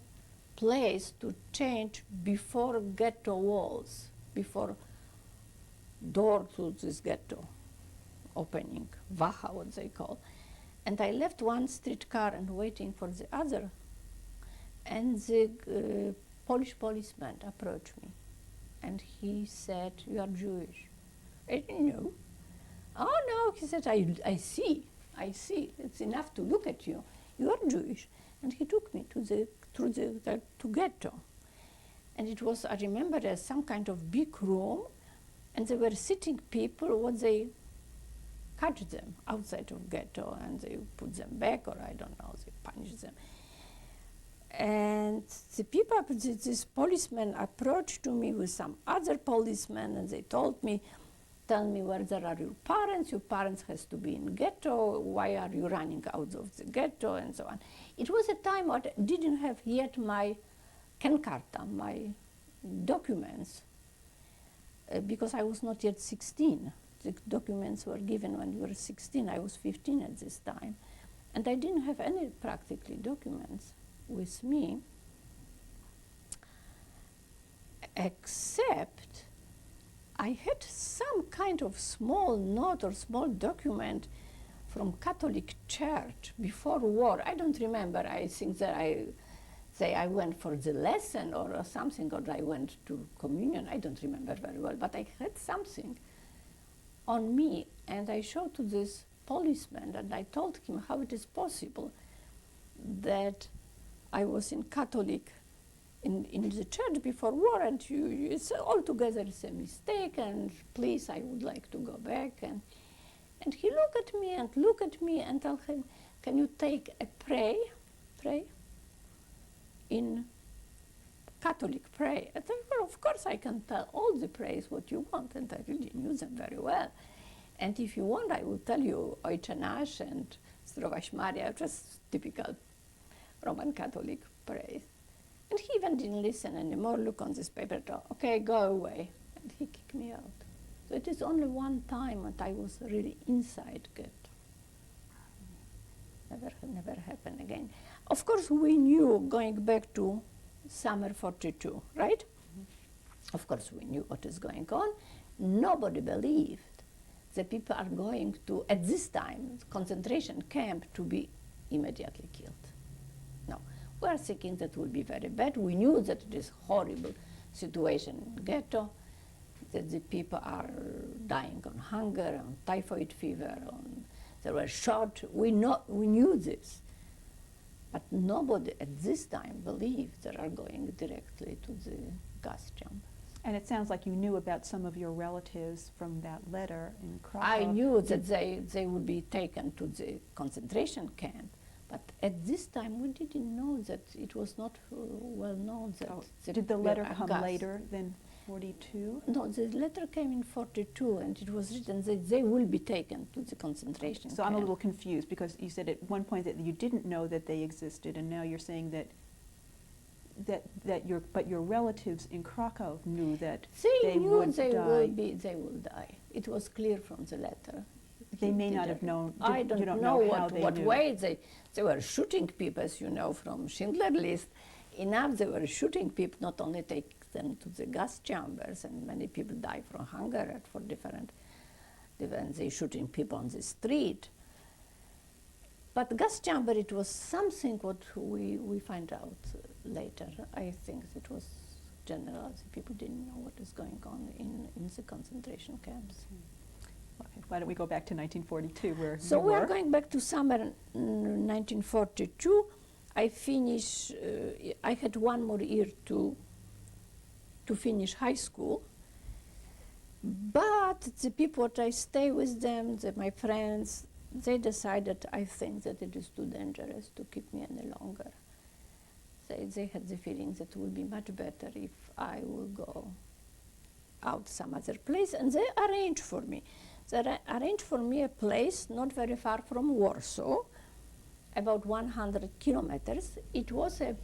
place to change before ghetto walls. before door to this ghetto opening, Wacha, what they call. And I left one streetcar and waiting for the other. And the Polish policeman approached me. And he said, "You are Jewish." I didn't know. "Oh, no," he said, I see. It's enough to look at you. You are Jewish." And he took me to the ghetto. And it was, I remember, as some kind of big room, and there were sitting people, what they catch them outside of ghetto, and they put them back, or I don't know, they punish them. And the people, this policeman approached to me with some other policemen, and they told me, "Tell me where there are your parents. Your parents has to be in ghetto. Why are you running out of the ghetto?" and so on. It was a time when I didn't have yet my kenkarta, my documents, because I was not yet 16. The documents were given when we were 16. I was 15 at this time. And I didn't have any practically documents with me, except I had some kind of small note or small document from Catholic Church before war. I don't remember. I think that I went for the lesson or something, or I went to communion. I don't remember very well, but I had something on me, and I showed to this policeman, and I told him how it is possible that I was in Catholic in the church before war, and it's altogether it's a mistake, and please, I would like to go back. And he looked at me and told him, "Can you take a pray in Catholic pray?" I thought, "Well, of course I can tell all the praise what you want," and I really knew them very well. "And if you want, I will tell you Ojcze Nasz and Zdrowaś Maria," just typical Roman Catholic praise. And he even didn't listen anymore, look on this paper, thought, "Okay, go away." And he kicked me out. So it is only one time that I was really inside ghetto. Never happened again. Of course, we knew going back to summer 42, right? Mm-hmm. Of course, we knew what is going on. Nobody believed the people are going to, at this time, concentration camp to be immediately killed. No. We are thinking that will be very bad. We knew that it is horrible situation in ghetto, that the people are dying on hunger, on typhoid fever, they were shot. We knew this. But nobody at this time believed they are going directly to the gas chamber. And it sounds like you knew about some of your relatives from that letter in Krakow. I knew that they would be taken to the concentration camp. But at this time, we didn't know that it was not well known that Did the letter come later than 42? No, the letter came in 42, and it was written that they will be taken to the concentration camp. So I'm a little confused, because you said at one point that you didn't know that they existed, and now you're saying that your relatives in Krakow knew that they knew would they die. They will die. It was clear from the letter. They may not have known. I don't you don't know how what knew. way they were shooting people, as you know, from Schindler's List. Enough they were shooting people, not only take them to the gas chambers, and many people die from hunger and for different they shooting people on the street. But gas chamber, it was something what we find out later. I think it was general. The people didn't know what is going on in the concentration camps. Okay, why don't we go back to 1942, where so you were? we are going back to summer 1942. I finished, I had one more year to finish high school. But the people that I stay with them, my friends, they decided, I think, that it is too dangerous to keep me any longer. They had the feeling that it would be much better if I will go out some other place, and they arranged for me. They arranged for me a place not very far from Warsaw, about 100 kilometers. It was a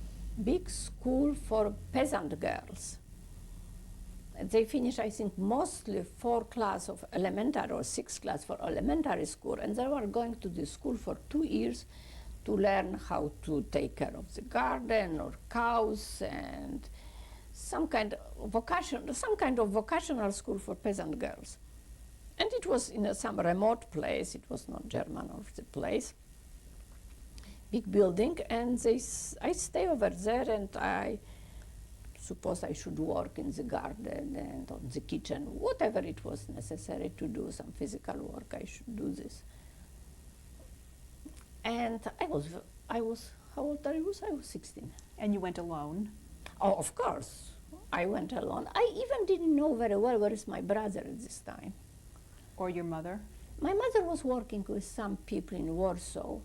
big school for peasant girls. They finished, I think, mostly 4 class of elementary or 6 class for elementary school, and they were going to the school for 2 years to learn how to take care of the garden or cows and some kind of vocational school for peasant girls. And it was in some remote place. It was not German or the place. Big building, and I stay over there, and I suppose I should work in the garden and on the kitchen, whatever it was necessary to do some physical work. I should do this. And I was how old I was? I was 16. And you went alone? Oh, of course, I went alone. I even didn't know very well where is my brother at this time. Or your mother? My mother was working with some people in Warsaw,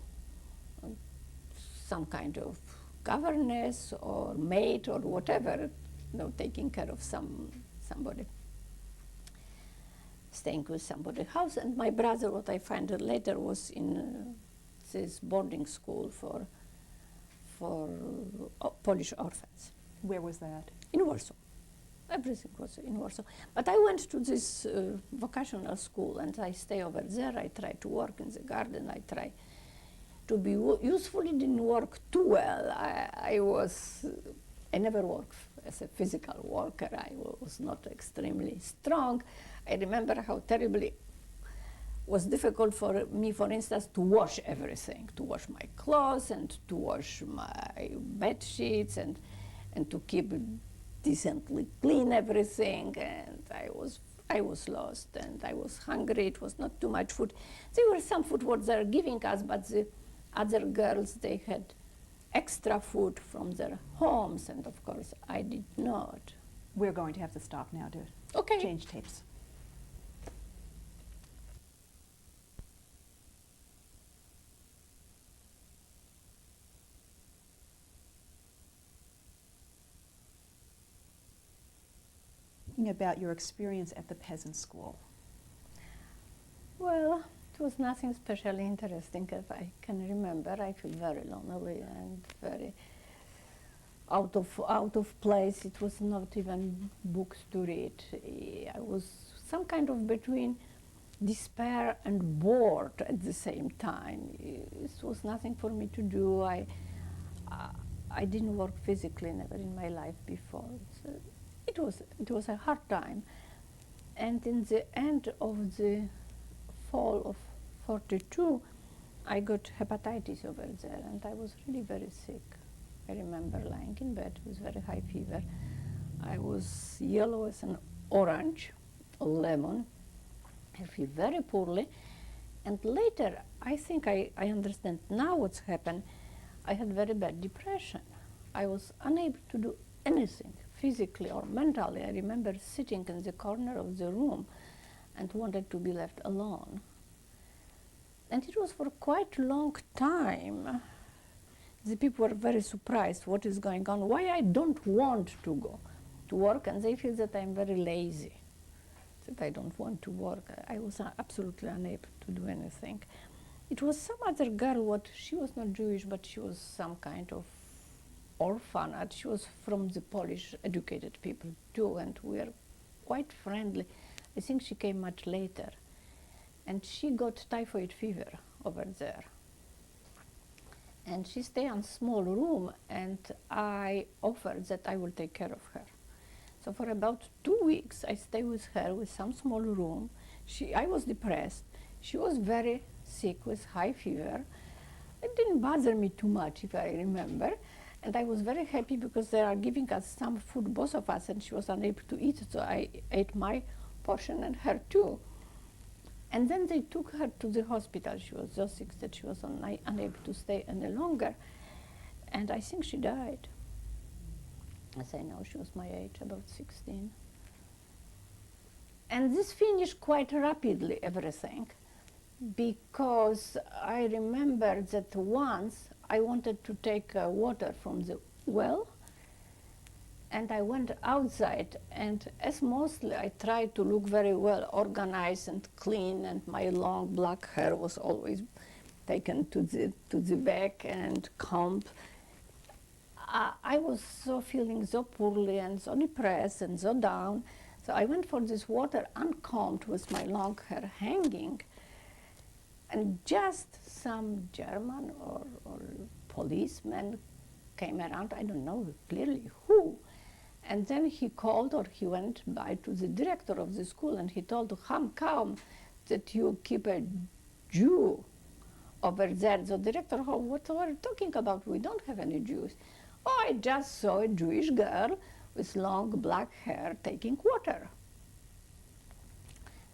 some kind of governess or maid or whatever, taking care of somebody, staying with somebody's house. And my brother, what I found out later, was in this boarding school for Polish orphans. Where was that? In Warsaw. Everything was in Warsaw. But I went to this vocational school, and I stay over there. I try to work in the garden. I try to be useful. It didn't work too well. I never worked as a physical worker. I was not extremely strong. I remember how terribly was difficult for me, for instance, to wash everything, to wash my clothes and to wash my bed sheets and to keep decently clean everything. And I was lost and I was hungry. It was not too much food. There were some food what they're giving us, but the other girls, they had extra food from their homes, and of course I did not. We're going to have to stop now to Okay. change tapes. About your experience at the peasant school. Well, it was nothing especially interesting, if I can remember. I feel very lonely and very out of place. It was not even books to read. I was some kind of between despair and bored at the same time. It was nothing for me to do. I didn't work physically, never in my life before. So it was a hard time. And in the end of the fall of 42, I got hepatitis over there, and I was really very sick. I remember lying in bed with very high fever. I was yellow as an orange, a lemon. I feel very poorly. And later, I think I understand now what's happened. I had very bad depression. I was unable to do anything, physically or mentally. I remember sitting in the corner of the room and wanted to be left alone. And it was for quite a long time. The people were very surprised what is going on, why I don't want to go to work, and they feel that I'm very lazy, that I don't want to work. I was absolutely unable to do anything. It was some other girl, she was not Jewish, but she was some kind of orphanage. She was from the Polish educated people too, and we were quite friendly. I think she came much later. And she got typhoid fever over there. And she stayed in a small room, and I offered that I will take care of her. So for about 2 weeks, I stayed with her with some small room. I was depressed. She was very sick with high fever. It didn't bother me too much, if I remember. And I was very happy because they are giving us some food, both of us, and she was unable to eat, so I ate my portion and her too. And then they took her to the hospital. She was so sick that she was unable to stay any longer. And I think she died. As I know, she was my age, about 16. And this finished quite rapidly, everything, because I remember that once I wanted to take water from the well, and I went outside, and as mostly I tried to look very well organized and clean, and my long black hair was always taken to the back and combed. I was feeling so poorly and so depressed and so down. So I went for this water uncombed with my long hair hanging. And just some German or policeman came around, I don't know clearly who, And then he called, or he went by to the director of the school, and he told, how come that you keep a Jew over there? The director, oh, what are you talking about? We don't have any Jews. Oh, I just saw a Jewish girl with long black hair taking water.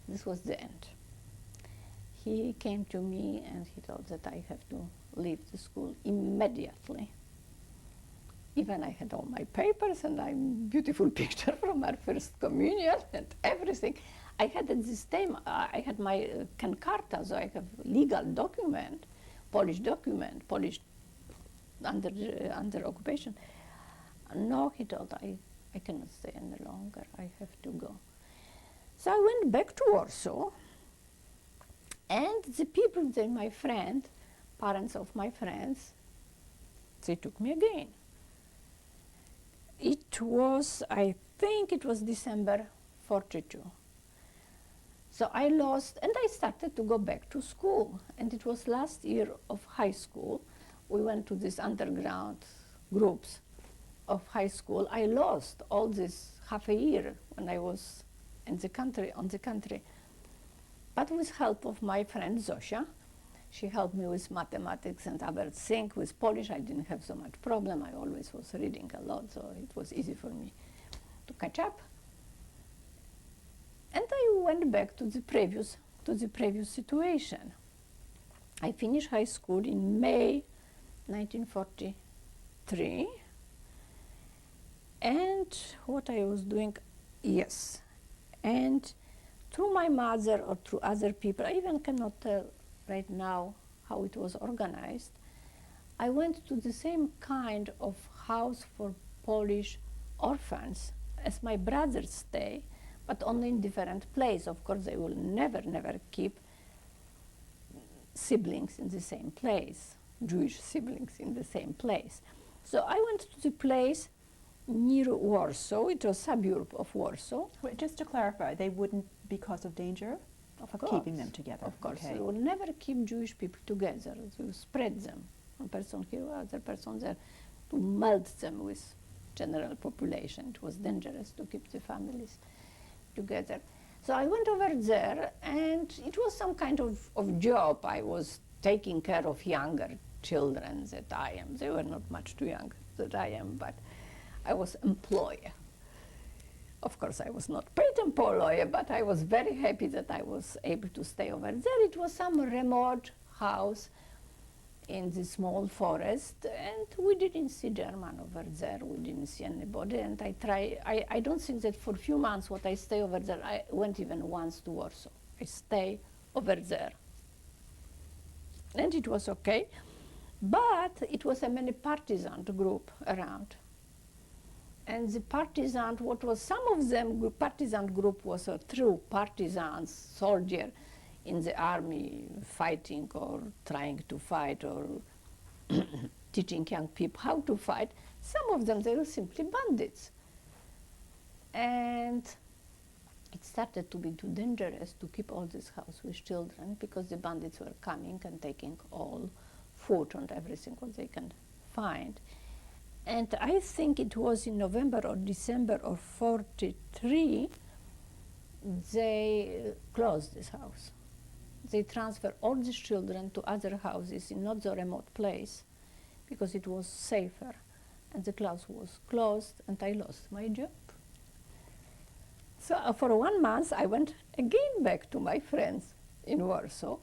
This was the end. He came to me and he told that I have to leave the school immediately. Even I had all my papers and a beautiful picture from our first communion and everything. I had at this time, I had my kankarta, so I have legal document, Polish under occupation. No, he told, I cannot stay any longer, I have to go. So I went back to Warsaw, and the people, my friend, parents of my friends, they took me again. It was, I think it was December 42. So I lost, and I started to go back to school. And it was last year of high school. We went to these underground groups of high school. I lost all this half a year when I was in the country, on the country. But with help of my friend Zosia, she helped me with mathematics and other things. With Polish, I didn't have so much problem. I always was reading a lot, so it was easy for me to catch up. And I went back to the previous situation. I finished high school in May 1943. And what I was doing, yes. And through my mother or through other people, I even cannot tell right now how it was organized, I went to the same kind of house for Polish orphans as my brothers stay, but only in different place. Of course, they will never keep siblings in the same place, Jewish siblings in the same place. So I went to the place near Warsaw. It was a suburb of Warsaw. Wait, just to clarify, they wouldn't because of danger of keeping them together? Of course, okay. They will never keep Jewish people together. They will spread them, one person here, other person there, to melt them with general population. It was dangerous to keep the families together. So I went over there, and it was some kind of job. I was taking care of younger children that I am. They were not much too young that I am, but I was employer. Of course, I was not paid employer, but I was very happy that I was able to stay over there. It was some remote house in the small forest, and we didn't see German over there. We didn't see anybody, and I don't think that for a few months what I stay over there, I went even once to Warsaw. I stay over there. And it was okay, but it was a many partisan group around. And the partisan, what was some of them, partisan group was a true partisan soldier in the army fighting or trying to fight or teaching young people how to fight. Some of them, they were simply bandits. And it started to be too dangerous to keep all this house with children because the bandits were coming and taking all food and everything what they can find. And I think it was in November or December of 43, they closed this house. They transferred all these children to other houses in not so remote place because it was safer. And the class was closed, and I lost my job. So for 1 month, I went again back to my friends in Warsaw.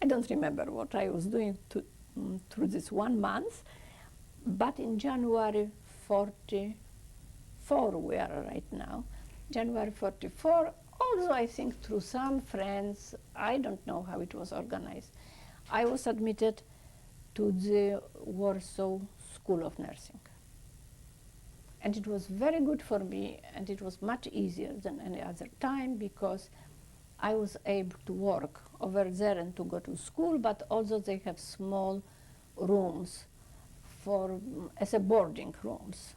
I don't remember what I was doing through this 1 month. But in January 44, we are right now, January 44, also I think through some friends, I don't know how it was organized, I was admitted to the Warsaw School of Nursing. And it was very good for me, and it was much easier than any other time because I was able to work over there and to go to school, but also they have small rooms as a boarding rooms.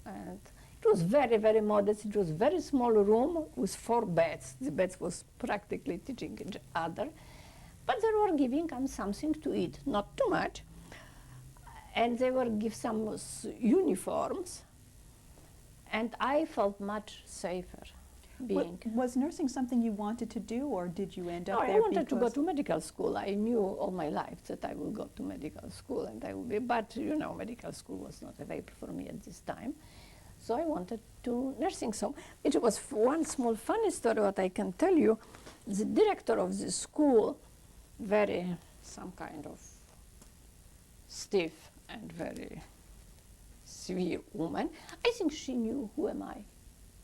And it was very modest. It was very small room with 4 beds. The beds was practically teaching each other. But they were giving something to eat, not too much. And they were give some uniforms. And I felt much safer being. Was nursing something you wanted to do, or did you end No, up I there wanted to go because- to medical school. I knew all my life that I will go to medical school and I will be, but you know, medical school was not available for me at this time. So I wanted to nursing home. It was one small funny story what I can tell you. The director of the school, very some kind of stiff and very severe woman. I think she knew who am I.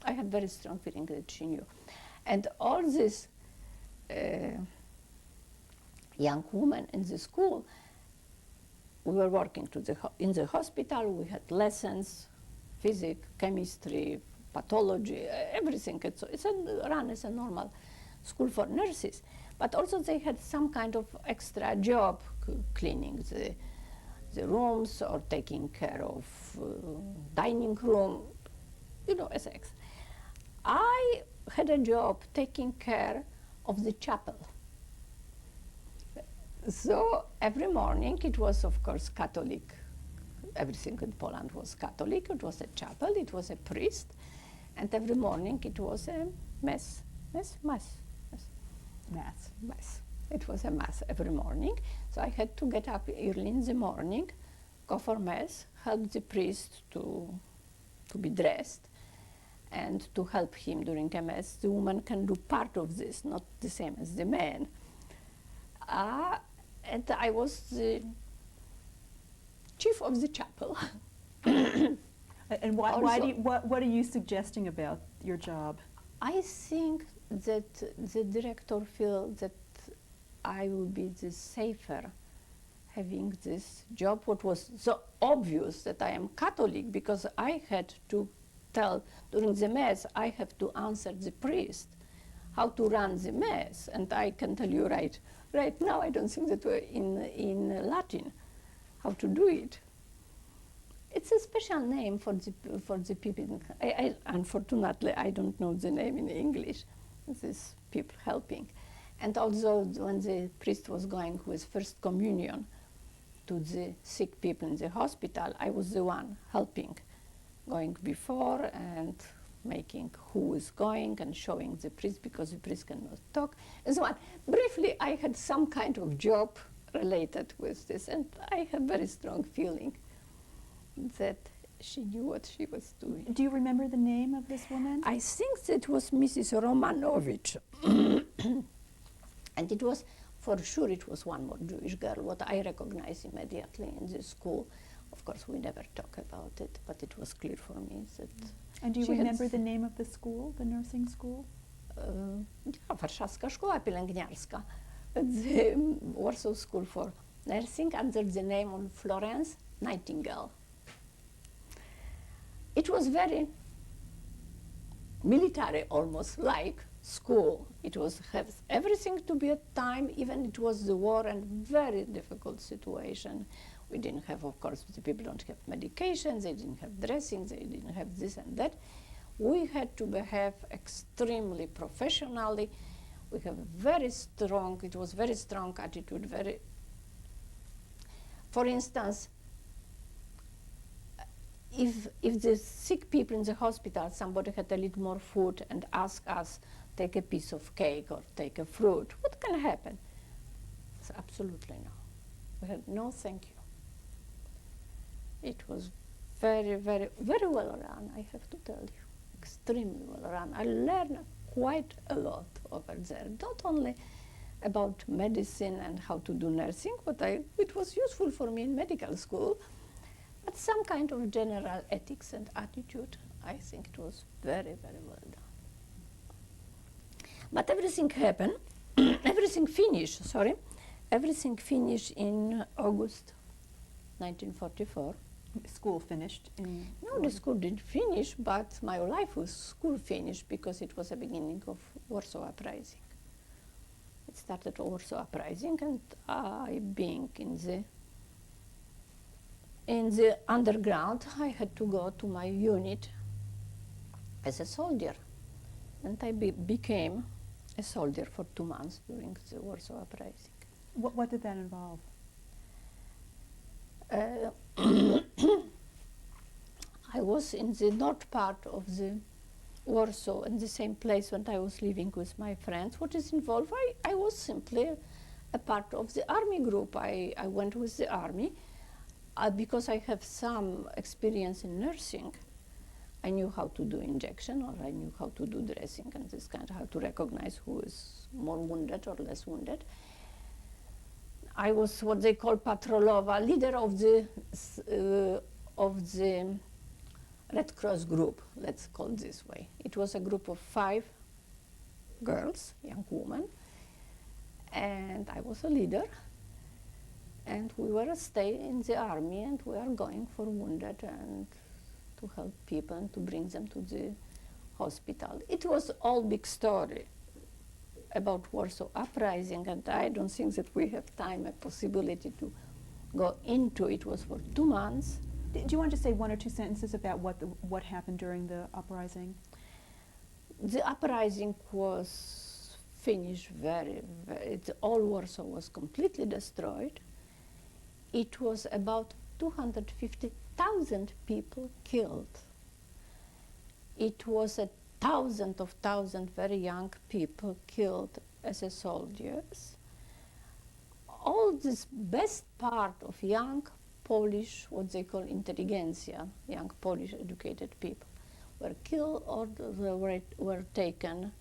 I had very strong feeling that she knew. And all these young women in the school, we were working in the hospital, we had lessons, physics, chemistry, pathology, everything. It's run as a normal school for nurses. But also they had some kind of extra job, cleaning the rooms or taking care of dining room, you know, as ex. I had a job taking care of the chapel. So every morning it was, of course, Catholic. Everything in Poland was Catholic. It was a chapel, it was a priest, and every morning it was a mass. It was a mass every morning. So I had to get up early in the morning, go for mass, help the priest to be dressed, and to help him during a mass. The woman can do part of this, not the same as the man. And I was the chief of the chapel. And what are you suggesting about your job? I think that the director felt that I will be the safer having this job, what was so obvious that I am Catholic, because I had to tell during the mass, I have to answer the priest how to run the mass, and I can tell you right now, I don't think that we're in Latin, how to do it. It's a special name for the people. Unfortunately, I don't know the name in English, these people helping. And also, when the priest was going with First Communion to the sick people in the hospital, I was the one helping, going before and making who is going and showing the priest, because the priest cannot talk, and so on. Briefly, I had some kind of job related with this, and I have very strong feeling that she knew what she was doing. Do you remember the name of this woman? I think that was Mrs. Romanovich. And it was, for sure, it was one more Jewish girl, what I recognized immediately in the school. Of course, we never talk about it, but it was clear for me that. And do you remember the name of the school, the nursing school? Warszawska Szkoła Pielęgniarska, the Warsaw School for Nursing, under the name of Florence Nightingale. It was very military, almost like school. It was has everything to be at time, even it was the war and very difficult situation. We didn't have, of course, the people don't have medications, they didn't have dressing, they didn't have this and that. We had to behave extremely professionally. We have very strong, it was very strong attitude, very, for instance, if the sick people in the hospital, somebody had a little more food and asked us, take a piece of cake or take a fruit, what can happen? So absolutely no. We had no thank you. It was very, very, very well run, I have to tell you. Extremely well run. I learned quite a lot over there, not only about medicine and how to do nursing, but it was useful for me in medical school, but some kind of general ethics and attitude. I think it was very, very well done. But everything happened, everything finished in August 1944. School finished in... No, the school didn't finish, but my life was school finished because it was the beginning of Warsaw Uprising. It started Warsaw Uprising, and I, being in the underground, I had to go to my unit as a soldier. And I became a soldier for 2 months during the Warsaw Uprising. What did that involve? I was in the north part of the Warsaw, in the same place when I was living with my friends. What is involved? I was simply a part of the army group. I went with the army because I have some experience in nursing. I knew how to do injection, or I knew how to do dressing and this kind, how to recognize who is more wounded or less wounded. I was what they call patrolova, leader of the Red Cross group, let's call it this way. It was a group of 5 girls, young women, and I was a leader. And we were stay in the army, and we are going for wounded and to help people and to bring them to the hospital. It was all big story about Warsaw Uprising, and I don't think that we have time and possibility to go into it. It was for 2 months. Do you want to say 1 or 2 sentences about what happened during the uprising? The uprising was finished all Warsaw was completely destroyed. It was about 250,000 people killed. It was 1,000 very young people killed as soldiers. All this best part of young Polish, what they call intelligentsia, young Polish educated people, were killed or they were taken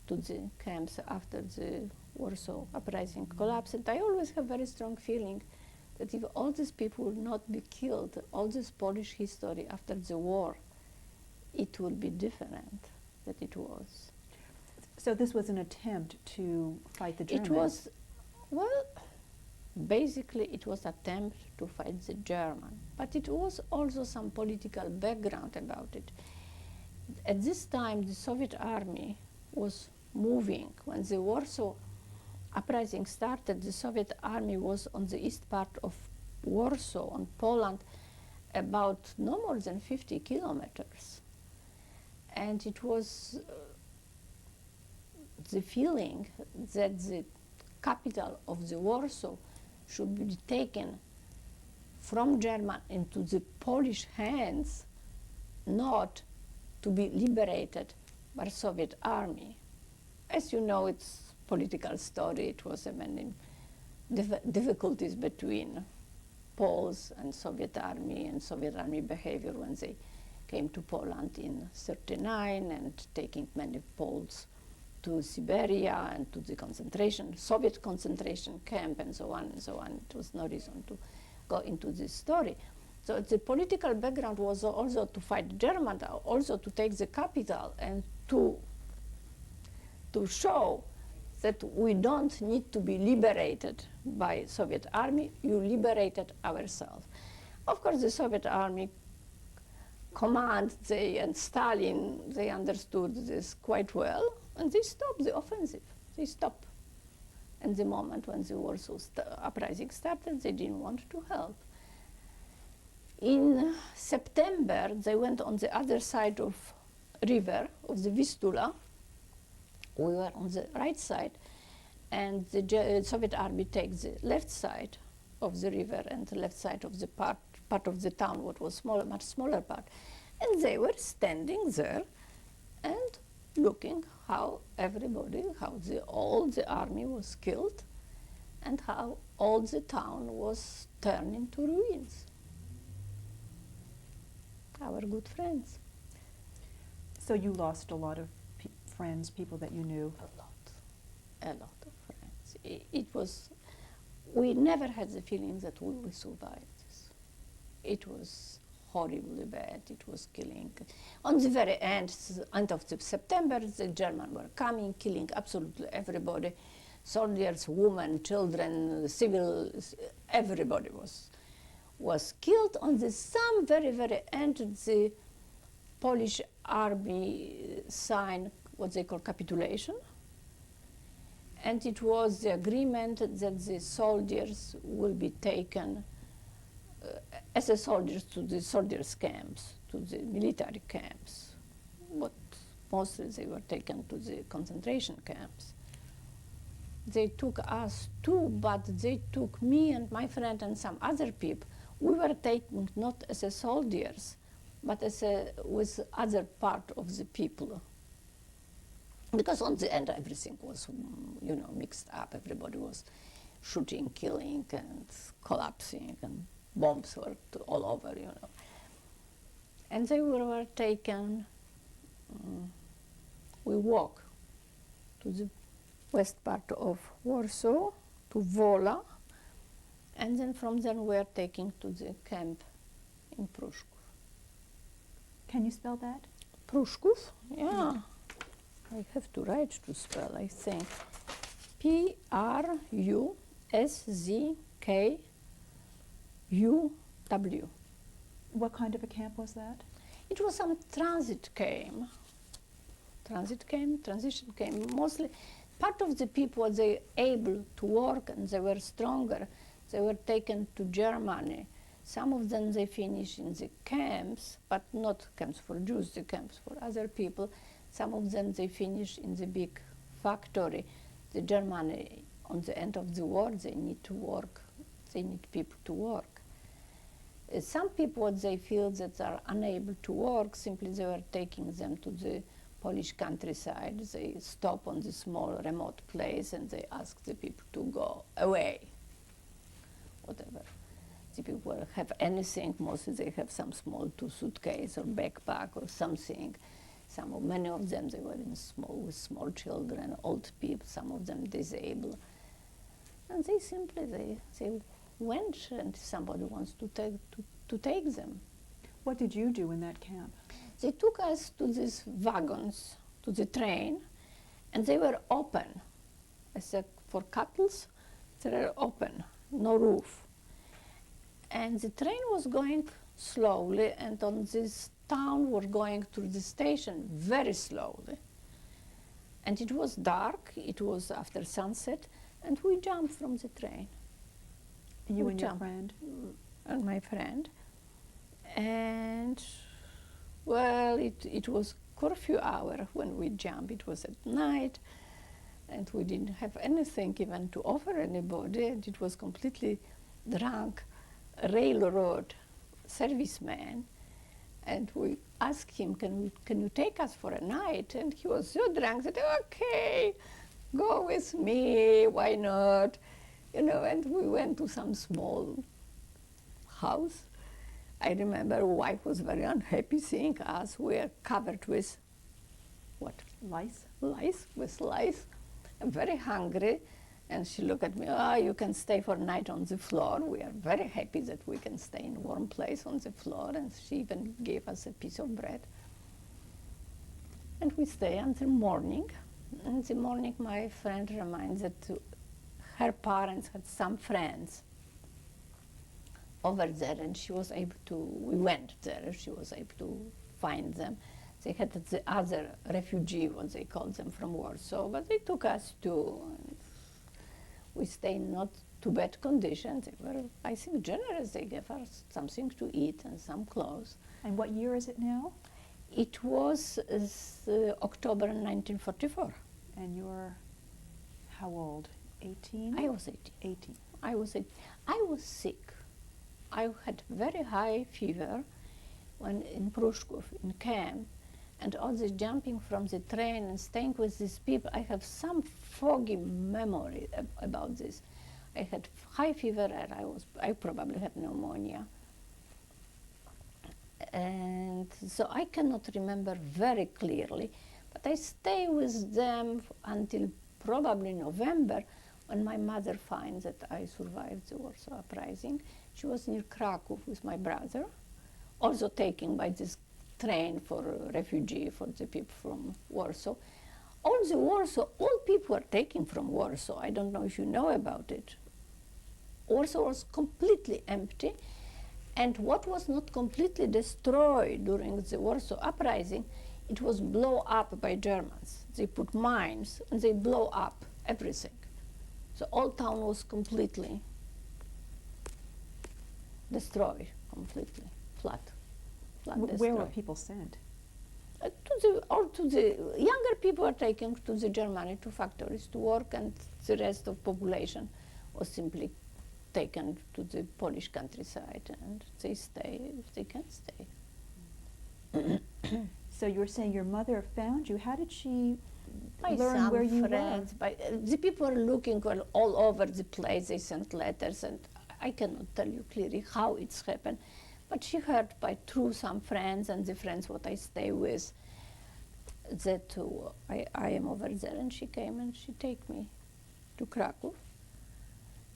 to the camps after the Warsaw Uprising collapsed. And I always have very strong feeling that if all these people would not be killed, all this Polish history after the war, it would be different than it was. So this was an attempt to fight the Germans? It was, well, basically it was an attempt to fight the German, but it was also some political background about it. At this time, the Soviet army was moving. When the Warsaw Uprising started, the Soviet army was on the east part of Warsaw, on Poland, about no more than 50 kilometers. And it was the feeling that the capital of the Warsaw should be taken from German into the Polish hands, not to be liberated by Soviet army. As you know, it's political story. It was many difficulties between Poles and Soviet army behavior when they came to Poland in '39 and taking many Poles to Siberia and to the Soviet concentration camp and so on and so on. It was no reason to go into this story. So the political background was also to fight Germans, also to take the capital and to show that we don't need to be liberated by Soviet army, you liberated ourselves. Of course, the Soviet army command, and Stalin, they understood this quite well, and they stopped the offensive. They stopped. And the moment when the Warsaw Uprising started, they didn't want to help. In September, they went on the other side of river, of the Vistula. We were on the right side, and the Soviet army takes the left side of the river and the left side of the part of the town, what was much smaller part. And they were standing there and looking how all the army was killed and how all the town was turned into ruins. Our good friends. So you lost a lot of friends, people that you knew? A lot of friends. It was, we never had the feeling that we will survive this. It was horribly bad, it was killing. On the very end of September, the Germans were coming, killing absolutely everybody. Soldiers, women, children, civils, everybody was killed. On the some very, very end, the Polish army signed what they call capitulation. And it was the agreement that the soldiers will be taken as a soldiers to the soldiers' camps, to the military camps. But mostly they were taken to the concentration camps. They took us too, but they took me and my friend and some other people. We were taken not as a soldiers, but with other part of the people. Because on the end everything was, mixed up. Everybody was shooting, killing, and collapsing, and bombs were all over, And they were taken. We walked to the west part of Warsaw, to Wola, and then from there we were taken to the camp in Pruszków. Can you spell that? Pruszków? Yeah. I have to write to spell, I think. Pruszkw. What kind of a camp was that? It was some transition camp. Mostly, part of the people, they able to work and they were stronger. They were taken to Germany. Some of them, they finished in the camps, but not camps for Jews, the camps for other people. Some of them, they finished in the big factory. The Germany, on the end of the war, they need to work. They need people to work. Some people, they feel that they are unable to work, simply they were taking them to the Polish countryside. They stop on the small remote place and they ask the people to go away, whatever. The people have anything, mostly they have some small suitcase or backpack or something. Many of them, they were with small children, old people, some of them disabled. And they simply, they went and somebody wants to take them. What did you do in that camp? They took us to these wagons, to the train, and they were open. I said, for couples, they were open, no roof. And the train was going slowly, and on this town were going through the station very slowly. And it was dark, it was after sunset, and we jumped from the train. You and your friend? And my friend. And, well, it was curfew hour when we jumped. It was at night, and we didn't have anything even to offer anybody, and it was completely drunk railroad serviceman. And we asked him, can you take us for a night? And he was so drunk that, okay, go with me, why not? And we went to some small house. I remember wife was very unhappy seeing us. We were covered with, what? Lice? With lice. I'm very hungry. And she looked at me, you can stay for a night on the floor. We are very happy that we can stay in a warm place on the floor. And she even gave us a piece of bread. And we stay until morning. And in the morning, my friend reminds that her parents had some friends over there, and she was able to, we went there, she was able to find them. They had the other refugee, what they called them, from Warsaw, but they took us too. And we stayed in not too bad conditions. They were, I think, generous. They gave us something to eat and some clothes. And what year is it now? It was October 1944. And you're how old? 18? I was 18. 18. I was 18. I was sick. I had very high fever when in Pruszków, in camp, and all this jumping from the train and staying with these people. I have some foggy memory about this. I had high fever and I probably had pneumonia. And so I cannot remember very clearly, but I stayed with them until probably November, when my mother finds that I survived the Warsaw Uprising. She was near Kraków with my brother, also taken by this train for refugee, for the people from Warsaw. All people were taken from Warsaw. I don't know if you know about it. Warsaw was completely empty, and what was not completely destroyed during the Warsaw Uprising, it was blown up by Germans. They put mines and they blow up everything. So all town was completely destroyed, completely flat. Where were people sent? To the younger people were taken to the Germany, to factories to work, and the rest of population was simply taken to the Polish countryside, and they stay if they can stay. So you were saying your mother found you. How did she By learn some where you friends, were? by the people were looking all over the place. They sent letters, and I cannot tell you clearly how it's happened. But she heard through some friends and the friends what I stay with that I am over there, and she came and she take me to Krakow.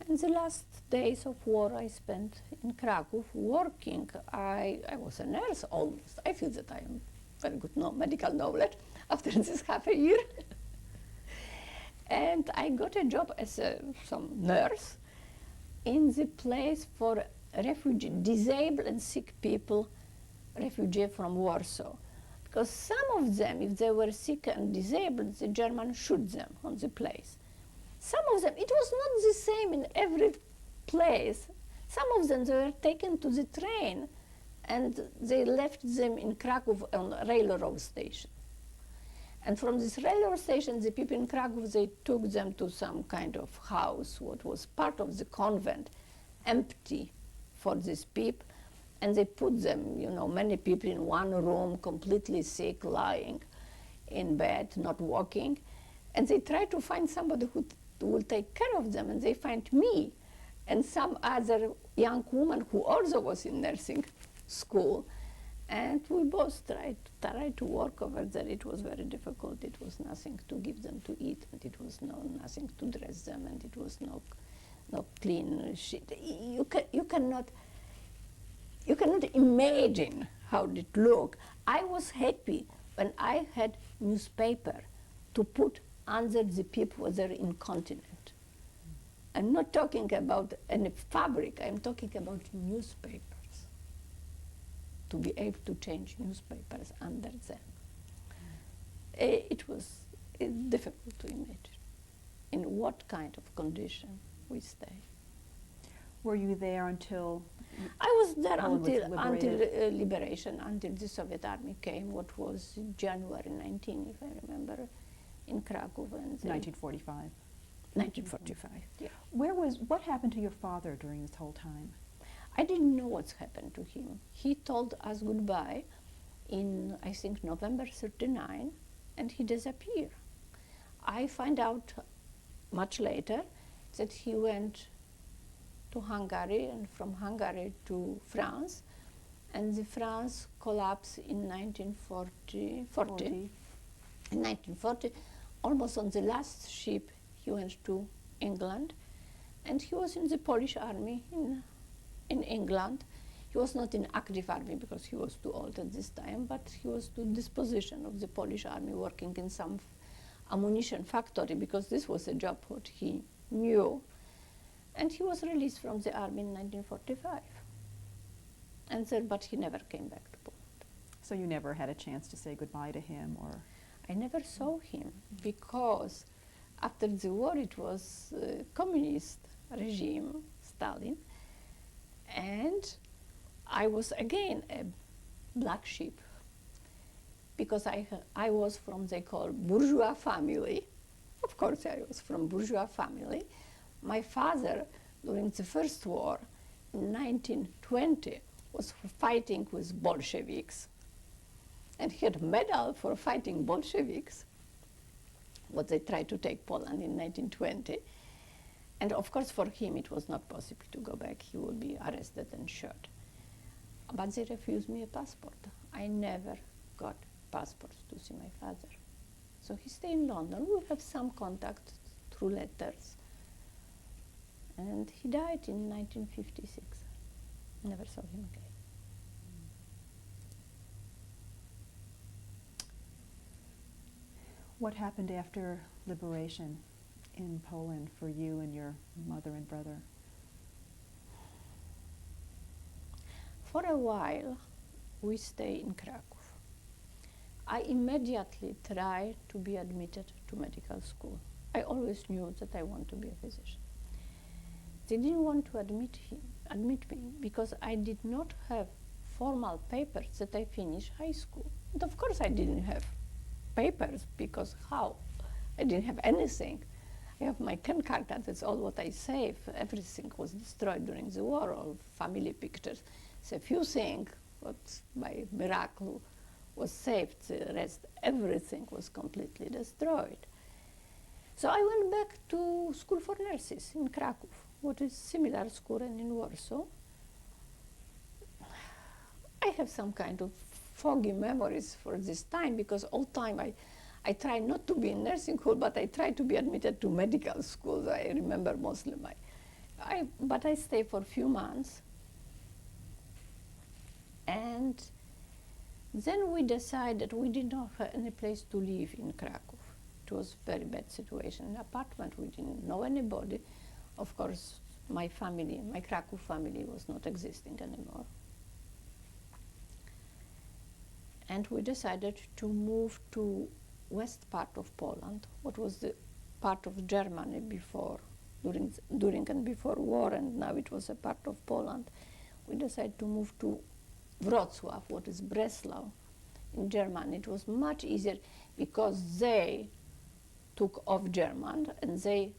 And the last days of war I spent in Krakow working. I was a nurse almost. I feel that I am very good medical knowledge after this half a year. And I got a job as some nurse in the place for refugee, disabled and sick people, refugees from Warsaw. Because some of them, if they were sick and disabled, the Germans shoot them on the place. Some of them, it was not the same in every place. Some of them, they were taken to the train and they left them in Krakow on a railroad station. And from this railroad station, the people in Krakow, they took them to some kind of house, what was part of the convent, empty for these people. And they put them, many people in one room, completely sick, lying in bed, not walking. And they try to find somebody who will take care of them, and they find me and some other young woman who also was in nursing school. And we both tried to work over there. It was very difficult. It was nothing to give them to eat, and it was nothing to dress them, and it was no clean shit. You cannot imagine how it looked. I was happy when I had newspaper to put under the people who are incontinent. I'm not talking about any fabric. I'm talking about newspapers. To be able to change newspapers under them. It was difficult to imagine in what kind of condition we stay. Were you there until I was there Poland was until liberated? liberation, until the Soviet army came, what was January 19, if I remember, in Krakow. And 1945? 1945, yeah. What happened to your father during this whole time? I didn't know what's happened to him. He told us goodbye in, I think, November 39, and he disappeared. I find out much later that he went to Hungary, and from Hungary to France, and the France collapsed in 1940. In 1940, almost on the last ship, he went to England, and he was in the Polish army in England. He was not in active army because he was too old at this time, but he was to disposition of the Polish army, working in some ammunition factory, because this was a job what he knew. And he was released from the army in 1945. And then, but he never came back to Poland. So you never had a chance to say goodbye to him, or? I never saw him, because after the war it was communist regime, Stalin, and I was again a black sheep, because I was from, they call, bourgeois family. Of course I was from bourgeois family. My father, during the first war, in 1920, was fighting with Bolsheviks. And he had a medal for fighting Bolsheviks, what they tried to take Poland in 1920. And of course, for him, it was not possible to go back. He would be arrested and shot. But they refused me a passport. I never got passport to see my father. So he stayed in London. We have some contact through letters. And he died in 1956. Never saw him again. What happened after liberation in Poland for you and your mother and brother? For a while, we stayed in Krakow. I immediately tried to be admitted to medical school. I always knew that I want to be a physician. They didn't want to admit me because I did not have formal papers that I finished high school. And of course I didn't have papers, because how? I didn't have anything. I have my Ken card, that's all what I save. Everything was destroyed during the war, all family pictures. So a few things, what by miracle was saved. The rest, everything was completely destroyed. So I went back to school for nurses in Krakow, what is similar school and in Warsaw. I have some kind of foggy memories for this time because all time I tried not to be in nursing school, but I tried to be admitted to medical school. I remember mostly but I stayed for a few months. And then we decided we did not have any place to live in Krakow. It was a very bad situation. In apartment, we didn't know anybody. Of course, my family, my Krakow family was not existing anymore. And we decided to move to west part of Poland, what was the part of Germany before, during and before war, and now it was a part of Poland. We decided to move to Wrocław, what is Breslau, in Germany. It was much easier because they took off German and they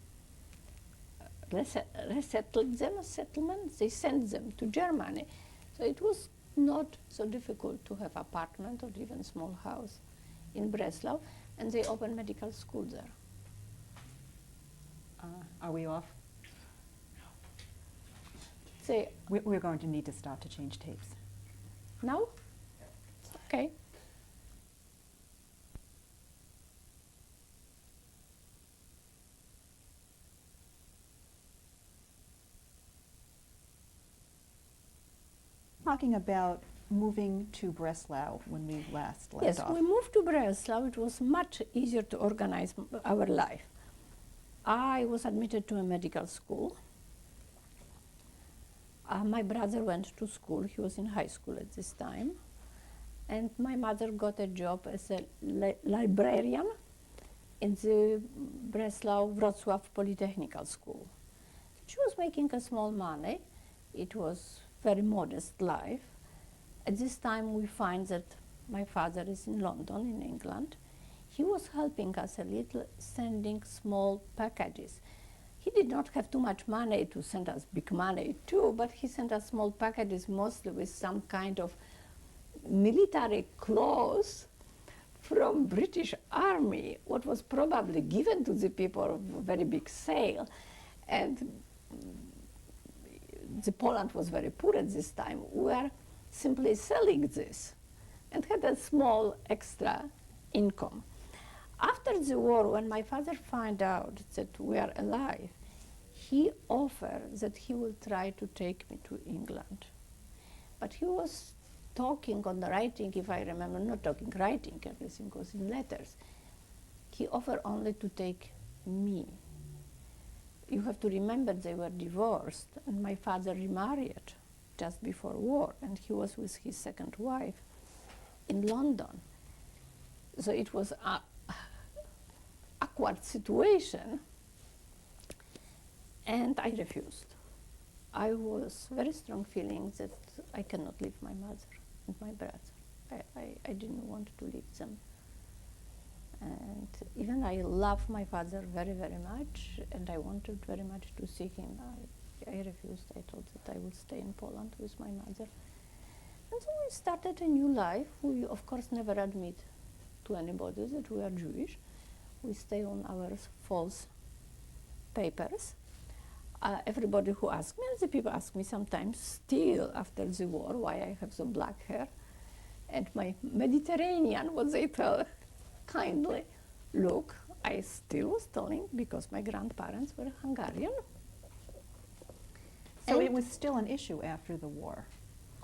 resettled them, settlements, they sent them to Germany. So it was not so difficult to have apartment or even small house in Breslau, and they opened medical school there. Are we off? We're going to need to stop to change tapes. Now? Okay. Talking about moving to Breslau when we last left off. Yes, we moved to Breslau. It was much easier to organize our life. I was admitted to a medical school. My brother went to school. He was in high school at this time. And my mother got a job as a librarian in the Breslau-Wrocław Polytechnical School. She was making a small money. It was very modest life. At this time, we find that my father is in London, in England. He was helping us a little, sending small packages. He did not have too much money to send us big money too, but he sent us small packages, mostly with some kind of military clothes from British Army, what was probably given to the people of a very big sale. And Poland was very poor at this time. We were simply selling this and had a small extra income. After the war, when my father found out that we are alive, he offered that he will try to take me to England. But he was talking on the writing, if I remember, not talking, writing, everything was in letters. He offered only to take me. You have to remember they were divorced, and my father remarried just before war, and he was with his second wife in London. So it was an awkward situation, and I refused. I was very strong feeling that I cannot leave my mother and my brother. I didn't want to leave them. And even I love my father very, very much, and I wanted very much to see him. I refused. I thought that I would stay in Poland with my mother. And so we started a new life. We, of course, never admit to anybody that we are Jewish. We stay on our false papers. Everybody who asks me, and the people ask me sometimes still after the war why I have so black hair. And my Mediterranean, what they tell kindly, look, I still was telling because my grandparents were Hungarian. So it was still an issue after the war?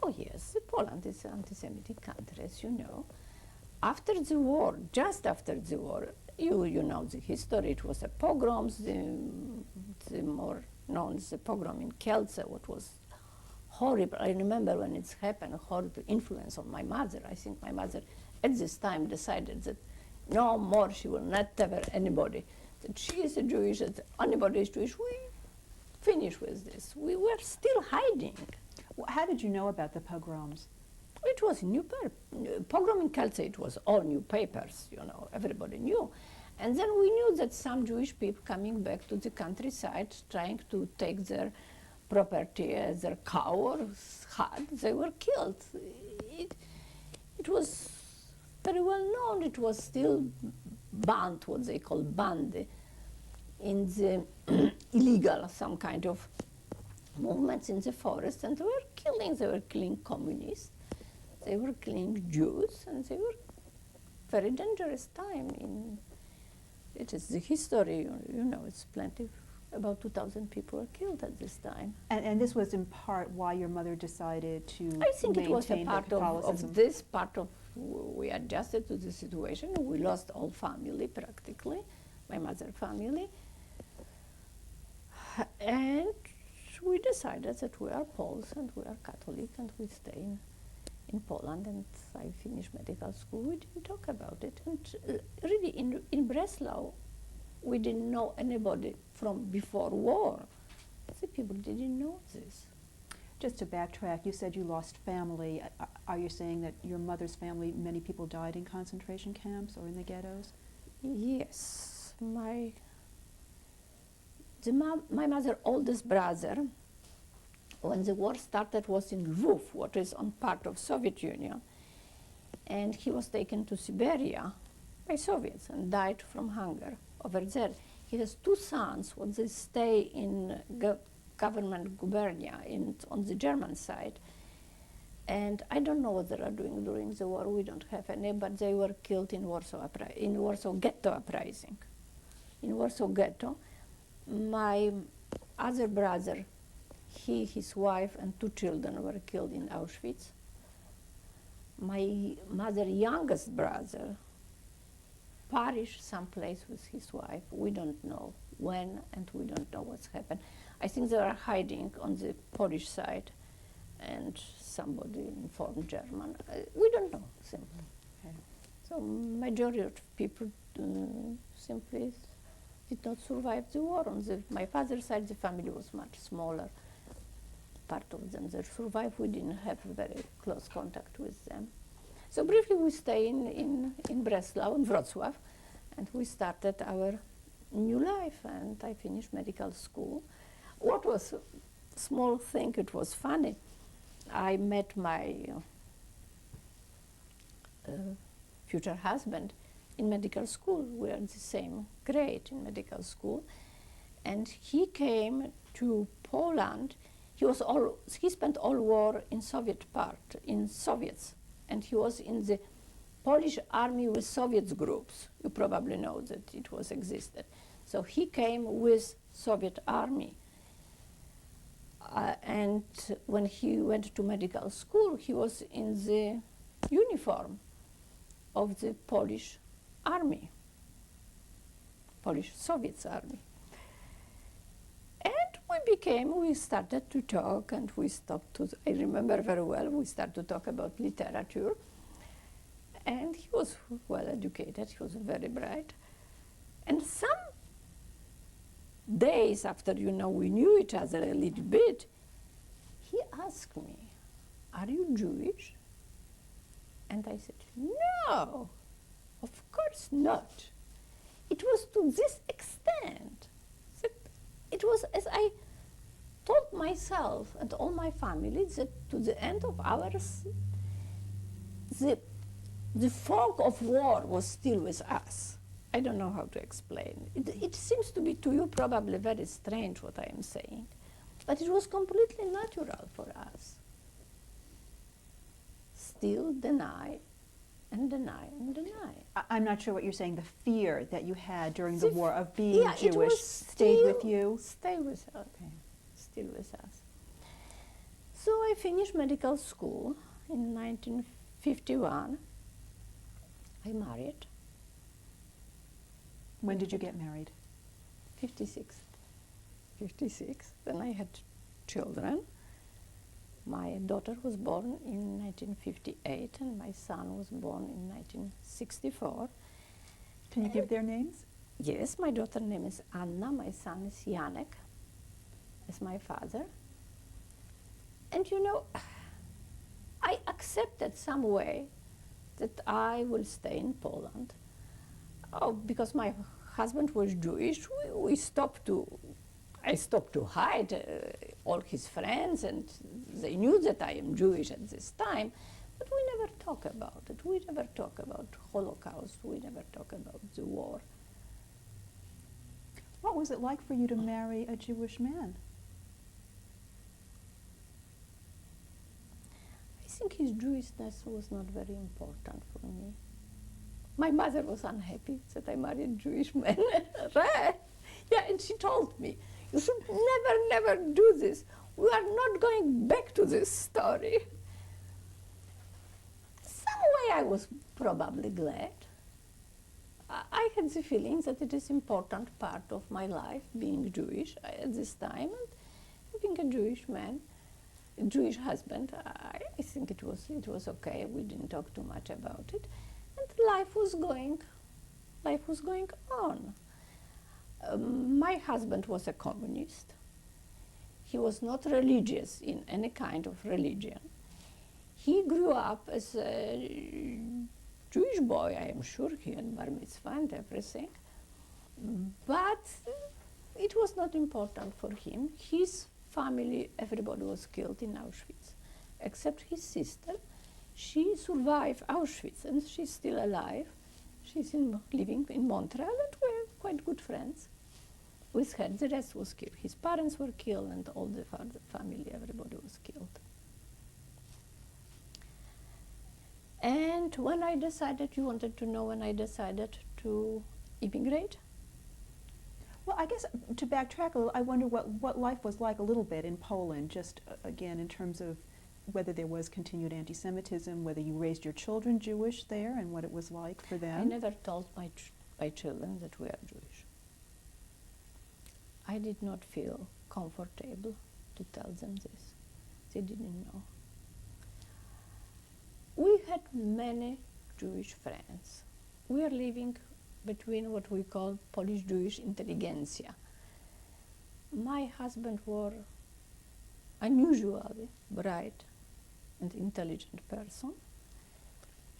Oh yes, Poland is an anti-Semitic country, as you know. After the war, just after the war, you know the history, it was a pogroms, the more known as the pogrom in Kielce, what was horrible. I remember when it's happened, a horrible influence on my mother. I think my mother at this time decided that no more, she will not tell anybody that she is a Jewish, that anybody is Jewish. We finish with this. We were still hiding. Well, how did you know about the pogroms? It was new pogrom in Kielce, it was all new papers, you know, everybody knew. And then we knew that some Jewish people coming back to the countryside, trying to take their property, their cow or hut, they were killed. It was very well known. It was still banned, what they call banned, in the illegal, some kind of movements in the forest, and they were killing communists, they were killing Jews, and they were very dangerous time. It is the history, you know, it's plenty. About 2,000 people were killed at this time. And this was in part why your mother decided to I think it was a maintain part the Catholicism. of this part of, we adjusted to the situation. We lost all family practically, my mother's family. And we decided that we are Poles and we are Catholic and we stay in Poland, and I finished medical school. We didn't talk about it. And really in Breslau, we didn't know anybody from before war. The people didn't know this. Just to backtrack, you said you lost family. Are you saying that your mother's family, many people died in concentration camps or in the ghettos? Yes. My mother's oldest brother, when the war started, was in Lviv, what is on part of Soviet Union. And he was taken to Siberia by Soviets and died from hunger over there. He has two sons, what they stay in government gubernia on the German side. And I don't know what they are doing during the war. We don't have any, but they were killed in Warsaw Ghetto uprising. In Warsaw Ghetto, my other brother, he, his wife, and two children were killed in Auschwitz. My mother's youngest brother perished someplace with his wife. We don't know when, and we don't know what's happened. I think they are hiding on the Polish side, and somebody informed German. We don't know, simply. Okay. So majority of people simply did not survive the war. On my father's side, the family was much smaller. Part of them that survived, we didn't have very close contact with them. So briefly, we stay in Breslau, in Wrocław, and we started our new life, and I finished medical school. What was a small thing, it was funny. I met my future husband in medical school. We are in the same grade in medical school. And he came to Poland. He spent all war in Soviets, and he was in the Polish army with Soviet groups. You probably know that it was existed. So he came with Soviet army. And when he went to medical school, he was in the uniform of the Polish army, Polish Soviet army. We started to talk, and we stopped to, I remember very well, we started to talk about literature. And he was well educated, he was very bright. And some days after, we knew each other a little bit, he asked me, "Are you Jewish?" And I said, "No, of course not." It was to this extent that it was, as I told myself and all my family, that to the end of ours, the fog of war was still with us. I don't know how to explain. It seems to be to you probably very strange what I am saying, but it was completely natural for us. Still deny and deny and deny. I'm not sure what you're saying. The fear that you had during the war of being yeah, Jewish stayed with you? Stay with us. Okay. Still with us. So I finished medical school in 1951. I married. When did you get married? 56. Then I had children. My daughter was born in 1958, and my son was born in 1964. Can you give their names? Yes, my daughter's name is Anna, my son is Janek, as my father. And I accepted some way that I will stay in Poland. Because my husband was Jewish, I stopped to hide all his friends, and they knew that I am Jewish at this time, but we never talk about it. We never talk about Holocaust. We never talk about the war. What was it like for you to marry a Jewish man? I think his Jewishness was not very important for me. My mother was unhappy that I married a Jewish man. Right? Yeah, and she told me, you should never do this. We are not going back to this story. Some way I was probably glad. I had the feeling that it is important part of my life, being Jewish at this time, and having a Jewish man, a Jewish husband. I think it was okay. We didn't talk too much about it, and life was going on. My husband was a communist. He was not religious in any kind of religion. He grew up as a Jewish boy, I am sure. He had bar mitzvah and everything. But it was not important for him. His family, everybody was killed in Auschwitz, except his sister. She survived Auschwitz and she's still alive. She's living in Montreal, and we're quite good friends with her. The rest was killed. His parents were killed, and all the family, everybody was killed. And when I decided, you wanted to know when I decided to immigrate? Well, I guess to backtrack a little, I wonder what life was like a little bit in Poland, just again in terms of whether there was continued anti-Semitism, whether you raised your children Jewish there, and what it was like for them. I never told my children that we are Jewish. I did not feel comfortable to tell them this. They didn't know. We had many Jewish friends. We are living between what we call Polish-Jewish intelligentsia. My husband was unusually bright and intelligent person.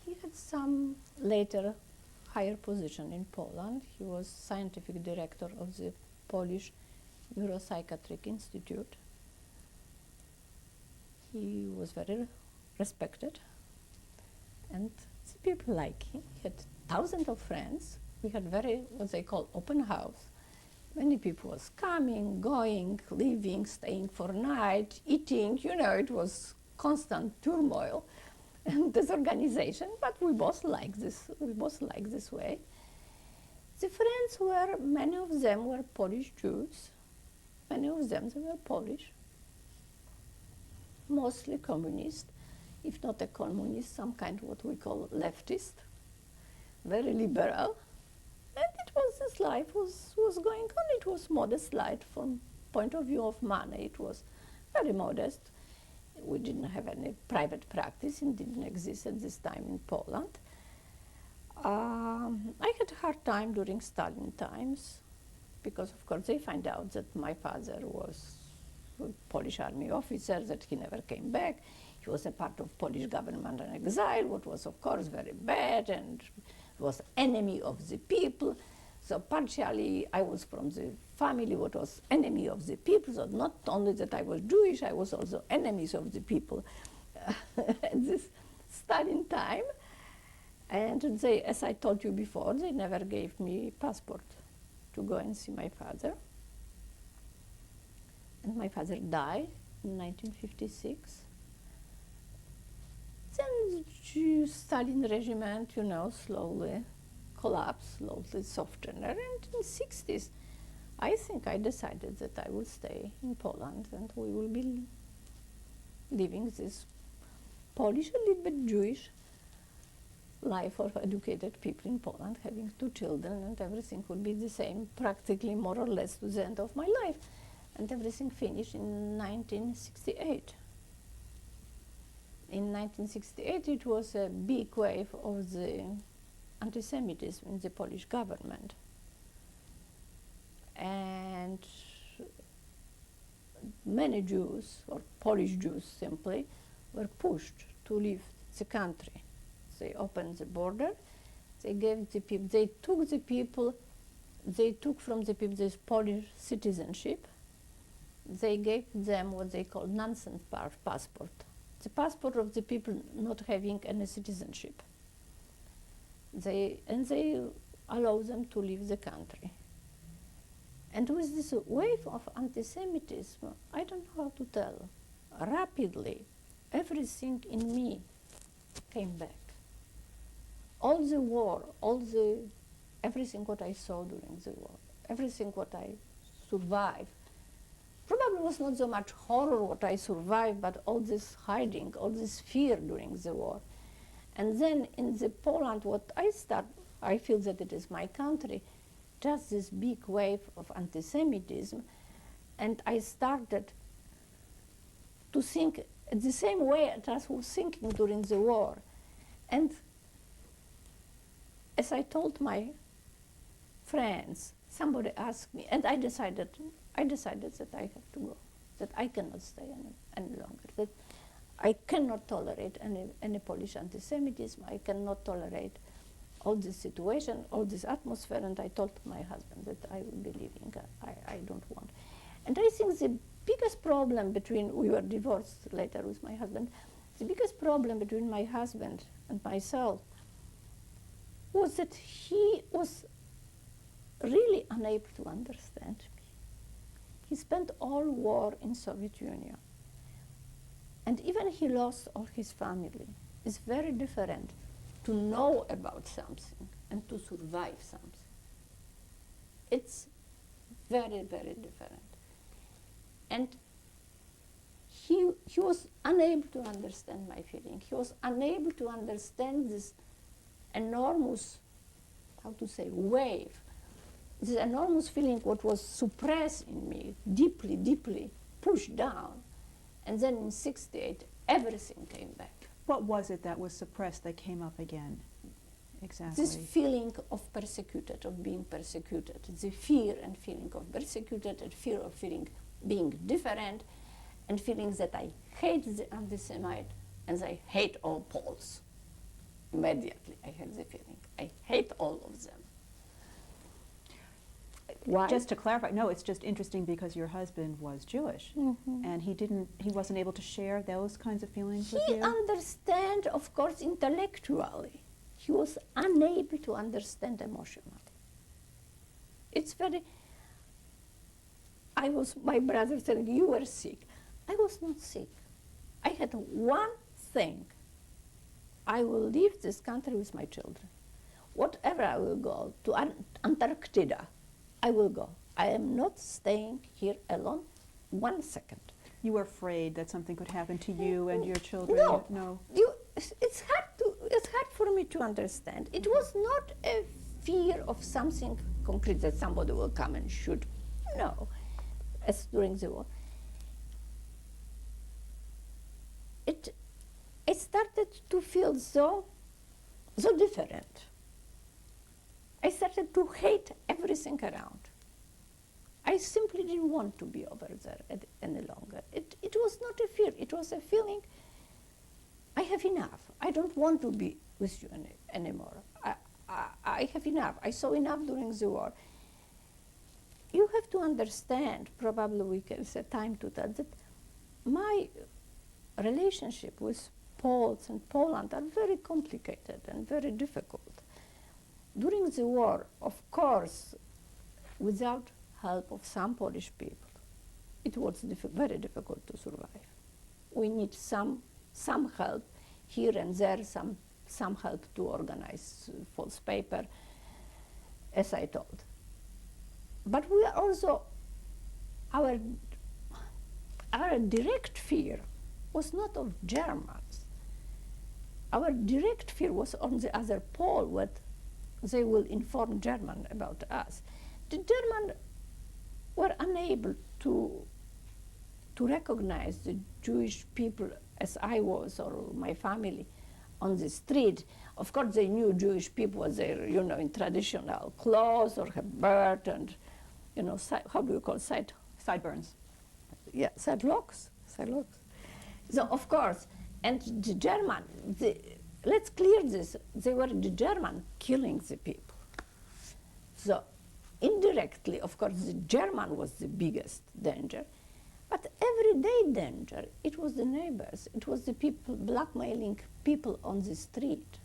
He had some later higher position in Poland. He was scientific director of the Polish Neuropsychiatric Institute. He was very respected, and the people liked him. He had thousands of friends. We had very, what they call, open house. Many people was coming, going, leaving, staying for night, eating. You know, it was constant turmoil and disorganization, but we both like this. We both like this way. The friends were, many of them were Polish Jews. Many of them, they were Polish. Mostly communist, if not a communist, some kind of what we call leftist, very liberal. And it was, this life was going on. It was modest life from point of view of money. It was very modest. We didn't have any private practice. It didn't exist at this time in Poland. I had a hard time during Stalin times because, of course, they find out that my father was a Polish army officer, that he never came back. He was a part of Polish government in exile, what was, of course, very bad and was enemy of the people. So partially I was from the family what was enemy of the people, so not only that I was Jewish, I was also enemies of the people at this Stalin time. And they, as I told you before, they never gave me passport to go and see my father. And my father died in 1956. Then the Stalin regime, you know, slowly collapsed, slowly softened. And in the 60s, I think I decided that I will stay in Poland and we will be living this Polish, a little bit Jewish life of educated people in Poland, having 2 children, and everything will be the same, practically more or less to the end of my life. And everything finished in 1968. In 1968, it was a big wave of the anti-Semitism in the Polish government. And many Jews, or Polish Jews simply, were pushed to leave the country. They opened the border, they gave the people, they took from the people this Polish citizenship. They gave them what they call nonsense passport. the passport of the people not having any citizenship. They allow them to leave the country. And with this wave of anti-Semitism, I don't know how to tell, rapidly, everything in me came back. All the war, everything what I saw during the war, everything what I survived, probably was not so much horror what I survived, but all this hiding, all this fear during the war. And then in the Poland, I feel that it is my country, just this big wave of anti-Semitism, and I started to think the same way as I was thinking during the war. And as I told my friends, somebody asked me, and I decided that I have to go, that I cannot stay any longer, that I cannot tolerate any Polish anti-Semitism, I cannot tolerate all this situation, all this atmosphere, and I told my husband that I will be leaving, I don't want. And I think the biggest problem we were divorced later with my husband, the biggest problem between my husband and myself was that he was really unable to understand me. He spent all war in Soviet Union. And even he lost all his family. It's very different to know about something and to survive something. It's very, very different. And he was unable to understand my feeling. He was unable to understand this enormous, how to say, wave, this enormous feeling what was suppressed in me, deeply, deeply pushed down. And then in '68, everything came back. What was it that was suppressed that came up again? Exactly. This feeling of persecuted, of being persecuted, the fear and feeling of persecuted, and fear of being different, and feeling that I hate the anti-Semite and I hate all Poles. Immediately I had the feeling, I hate all of them. Why? Just to clarify, no, it's just interesting because your husband was Jewish, and he wasn't able to share those kinds of feelings with you? He understand, of course, intellectually. He was unable to understand emotionally. It's very, my brother said, you were sick. I was not sick. I had one thing. I will leave this country with my children. Whatever I will go, to Antarctica, I will go. I am not staying here alone 1 second. You were afraid that something could happen to you and your children? No. It's hard for me to understand. It was not a fear of something concrete that somebody will come and shoot. No, as during the war. I started to feel so different. I started to hate everything around. I simply didn't want to be over there any longer. It was not a fear, it was a feeling, I have enough. I don't want to be with you anymore. I have enough. I saw enough during the war. You have to understand, probably we can set time to that my relationship with Poles and Poland are very complicated and very difficult. During the war, of course, without help of some Polish people, it was very difficult to survive. We need some help here and there, some help to organize false paper, as I told. But we are also, our direct fear was not of Germans. Our direct fear was on the other pole, what they will inform German about us. The Germans were unable to recognize the Jewish people as I was, or my family, on the street. Of course, they knew Jewish people was there, in traditional clothes or have bird and, how do you call Sideburns. Yeah, sidewalks. So, of course, and the German, let's clear this, they were the German killing the people. So indirectly, of course, the German was the biggest danger, But everyday danger, it was the neighbors, it was the people blackmailing people on the street.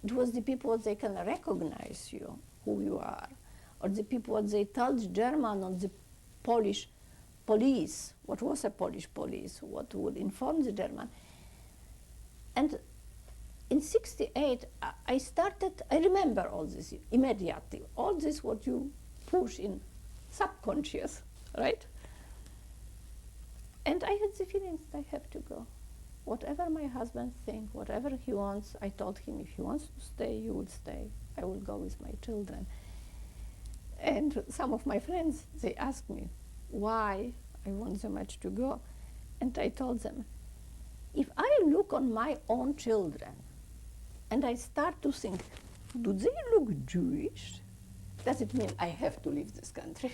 It was the people that they can recognize you, who you are, or the people that they tell the German or the Polish police, what was a Polish police, what would inform the German. And in '68, I started, I remember all this immediately, all this what you push in subconscious, right? And I had the feeling that I have to go. Whatever my husband thinks, whatever he wants, I told him if he wants to stay, he will stay. I will go with my children. And some of my friends, they asked me why I want so much to go. And I told them, if I look on my own children and I start to think, do they look Jewish? Does it mean I have to leave this country?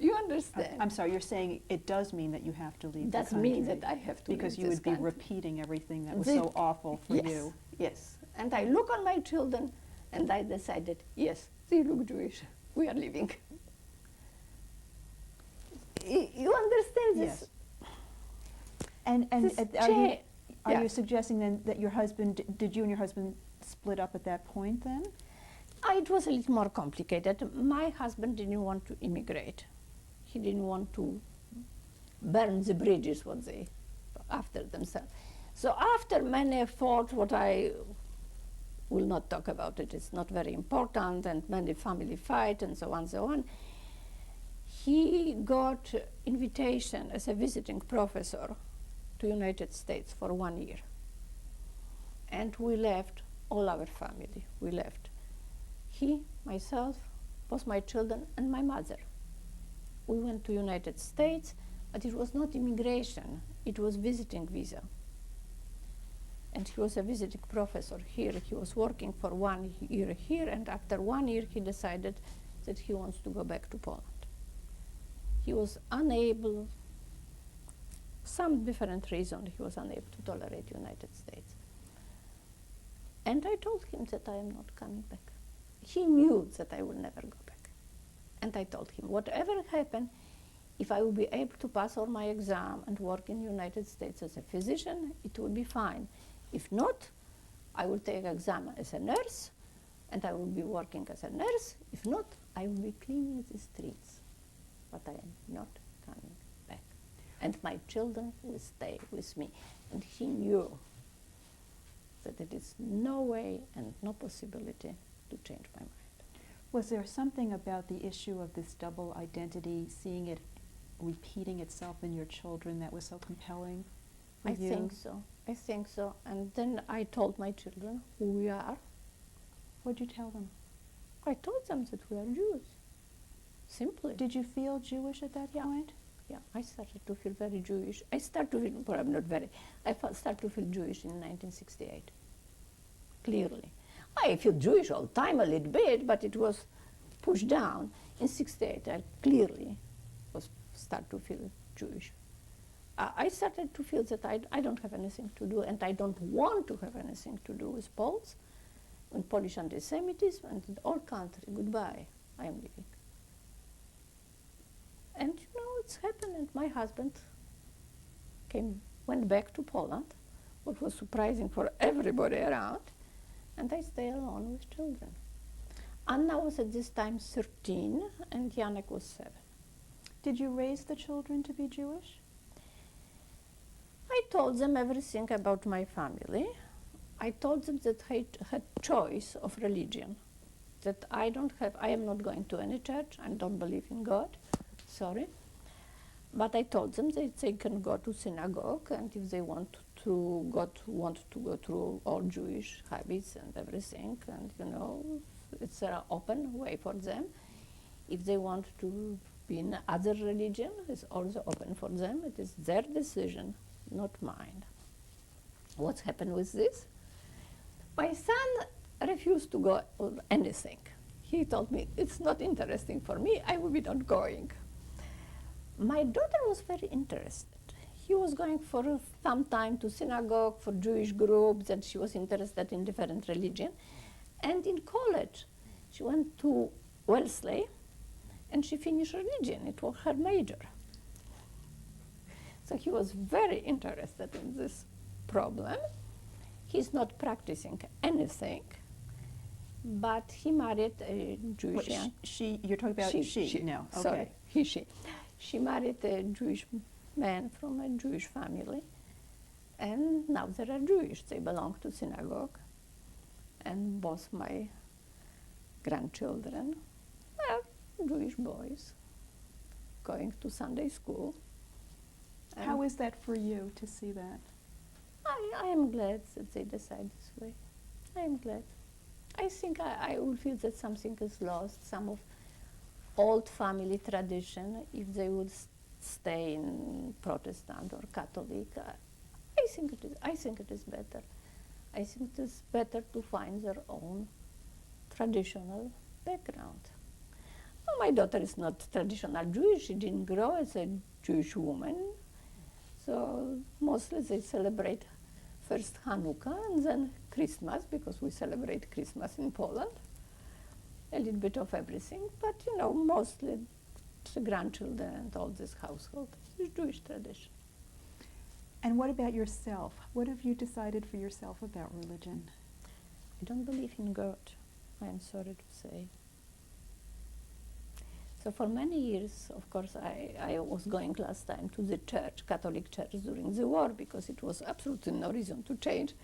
You understand? I'm sorry, you're saying it does mean that you have to leave the That country. means that I have to because leave you this would be country. repeating everything that was They- so awful for yes, you. Yes. And I look on my children and I decided, yes, they look Jewish. We are leaving. You understand this? Yes. And This are you yeah. are you suggesting then that your husband, did you and your husband split up at that point then? It was a little more complicated. My husband didn't want to immigrate. He didn't want to burn the bridges, what they after themselves. So after many fought, what I will not talk about it, it's not very important, and many family fight and so on, he got invitation as a visiting professor to United States for 1 year. And we left, all our family, we left. He, myself, both my children, and my mother. We went to United States, but it was not immigration, it was visiting visa. And he was a visiting professor here. He was working for 1 year here, and after 1 year he decided that he wants to go back to Poland. He was unable, some different reason, he was unable to tolerate United States. And I told him that I am not coming back. He knew that I will never go back. And I told him, whatever happened, if I will be able to pass all my exam and work in the United States as a physician, it will be fine. If not, I will take exam as a nurse, and I will be working as a nurse. If not, I will be cleaning the streets. But I am not coming back. And my children will stay with me. And he knew that there is no way and no possibility to change my mind. Was there something about the issue of this double identity, seeing it repeating itself in your children, that was so compelling for I you? think so. I think so. And then I told my children who we are. What'd you tell them? I told them that we are Jews. Simply. Did you feel Jewish at that Yeah. point? Yeah, I started to feel very Jewish. I started to feel, well, I'm not very, started to feel Jewish in 1968. Clearly. I feel Jewish all the time a little bit, but it was pushed down. In '68, I clearly was start to feel Jewish. I started to feel that I don't have anything to do, and I don't want to have anything to do with Poles, and Polish anti-Semitism, and the whole country. Goodbye, I am leaving. And you know, it's happened, and my husband went back to Poland, what was surprising for everybody around, and I stay alone with children. Anna was at this time 13, and Janek was 7. Did you raise the children to be Jewish? I told them everything about my family. I told them that I had choice of religion, that I am not going to any church, I don't believe in God, sorry. But I told them that they can go to synagogue, and if they want to go through all Jewish habits and everything, and you know, it's an open way for them. If they want to be in other religion, it's also open for them. It is their decision, not mine. What's happened with this? My son refused to go on anything. He told me, it's not interesting for me, I will be not going. My daughter was very interested. He was going for some time to synagogue, for Jewish groups, and she was interested in different religion. And in college, she went to Wellesley, and she finished religion. It was her major. So he was very interested in this problem. He's not practicing anything, but he married a Jewish What, young. she, you're talking about she? No, okay. Sorry, he, she. She married a Jewish man from a Jewish family, and now they are Jewish. They belong to synagogue, and both my grandchildren are Jewish boys going to Sunday school. How is that for you to see that? I am glad that they decide this way. I am glad. I think I would feel that something is lost, some of old family tradition, if they would stay in Protestant or Catholic. I think it is better. I think it is better to find their own traditional background. Well, my daughter is not traditional Jewish. She didn't grow as a Jewish woman. So mostly they celebrate first Hanukkah and then Christmas, because we celebrate Christmas in Poland. A little bit of everything, but you know, mostly the grandchildren and all this household is Jewish tradition. And what about yourself? What have you decided for yourself about religion? I don't believe in God, I am sorry to say. So for many years, of course, I was going last time to the church, Catholic church, during the war, because it was absolutely no reason to change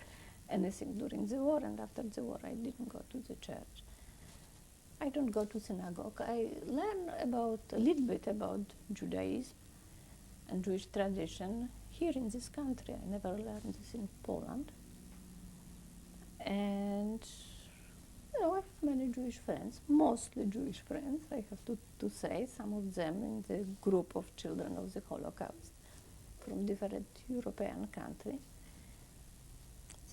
anything during the war, and after the war I didn't go to the church. I don't go to synagogue. I learn about a little bit about Judaism and Jewish tradition here in this country. I never learned this in Poland. And you know, I have many Jewish friends, mostly Jewish friends, I have to say, some of them in the group of children of the Holocaust from different European countries.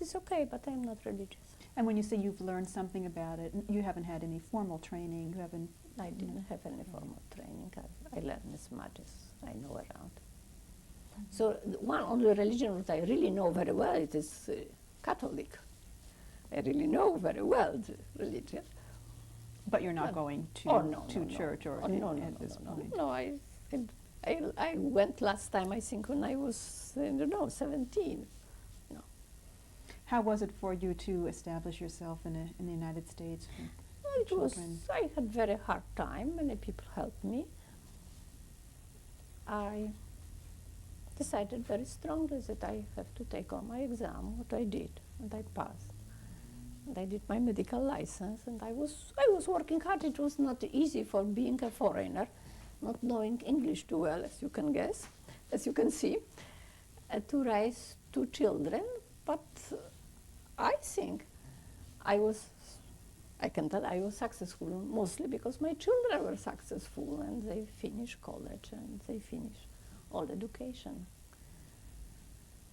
It's okay, but I'm not religious. And when you say you've learned something about it, you haven't had any formal training, you haven't... I didn't have any formal training. I learned as much as I know around. So the one only religion that I really know very well, it is Catholic. I really know very well the religion. But you're not going to, church or at this point? No, I went last time, I think, when I was, I don't know, 17. No. How was it for you to establish yourself in the United States? I had very hard time. Many people helped me. I decided very strongly that I have to take on my exam, what I did, and I passed. And I did my medical license, and I was working hard. It was not easy for being a foreigner, not knowing English too well, as you can guess, as you can see, to raise 2 children. But I think I can tell I was successful, mostly because my children were successful, and they finished college, and they finished all education.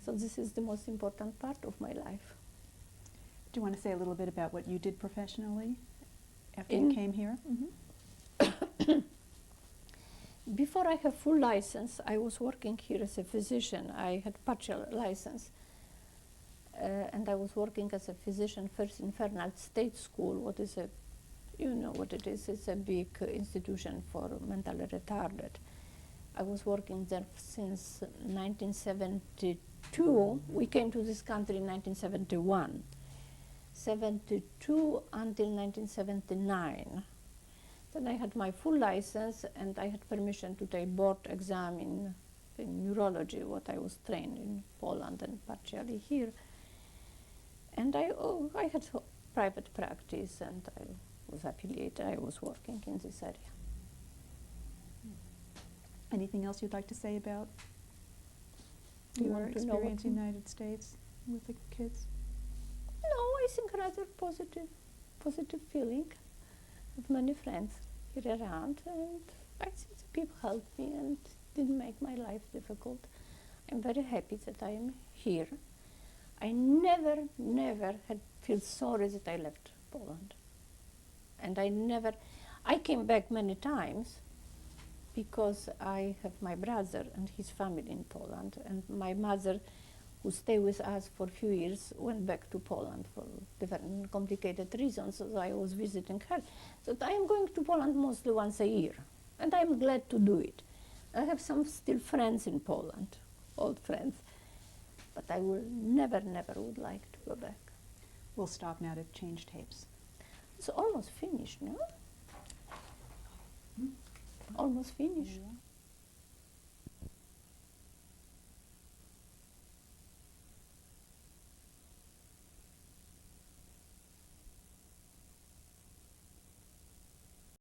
So this is the most important part of my life. Do you want to say a little bit about what you did professionally after you came here? Mm-hmm. Before I have full license, I was working here as a physician. I had partial license, and I was working as a physician first in Fernald State School. What is a, you know what it is? It's a big institution for mentally retarded. I was working there since 1972. We came to this country in 1971. 72 until 1979. Then I had my full license, and I had permission to take board exam in neurology, what I was trained in Poland and partially here. And I had private practice, and I was affiliated. I was working in this area. Anything else you'd like to say about You your want to know experience in the what- United States with the kids? No, I think rather positive feeling. I have many friends here around, and I think the people helped me and didn't make my life difficult. I'm very happy that I am here. I never had feel sorry that I left Poland. And I came back many times because I have my brother and his family in Poland, and my mother, who stayed with us for a few years, went back to Poland for different complicated reasons, so I was visiting her. So I am going to Poland mostly once a year, and I'm glad to do it. I have some still friends in Poland, old friends. But I will never, never would like to go back. We'll stop now to change tapes. It's almost finished, no? Almost finished. Yeah.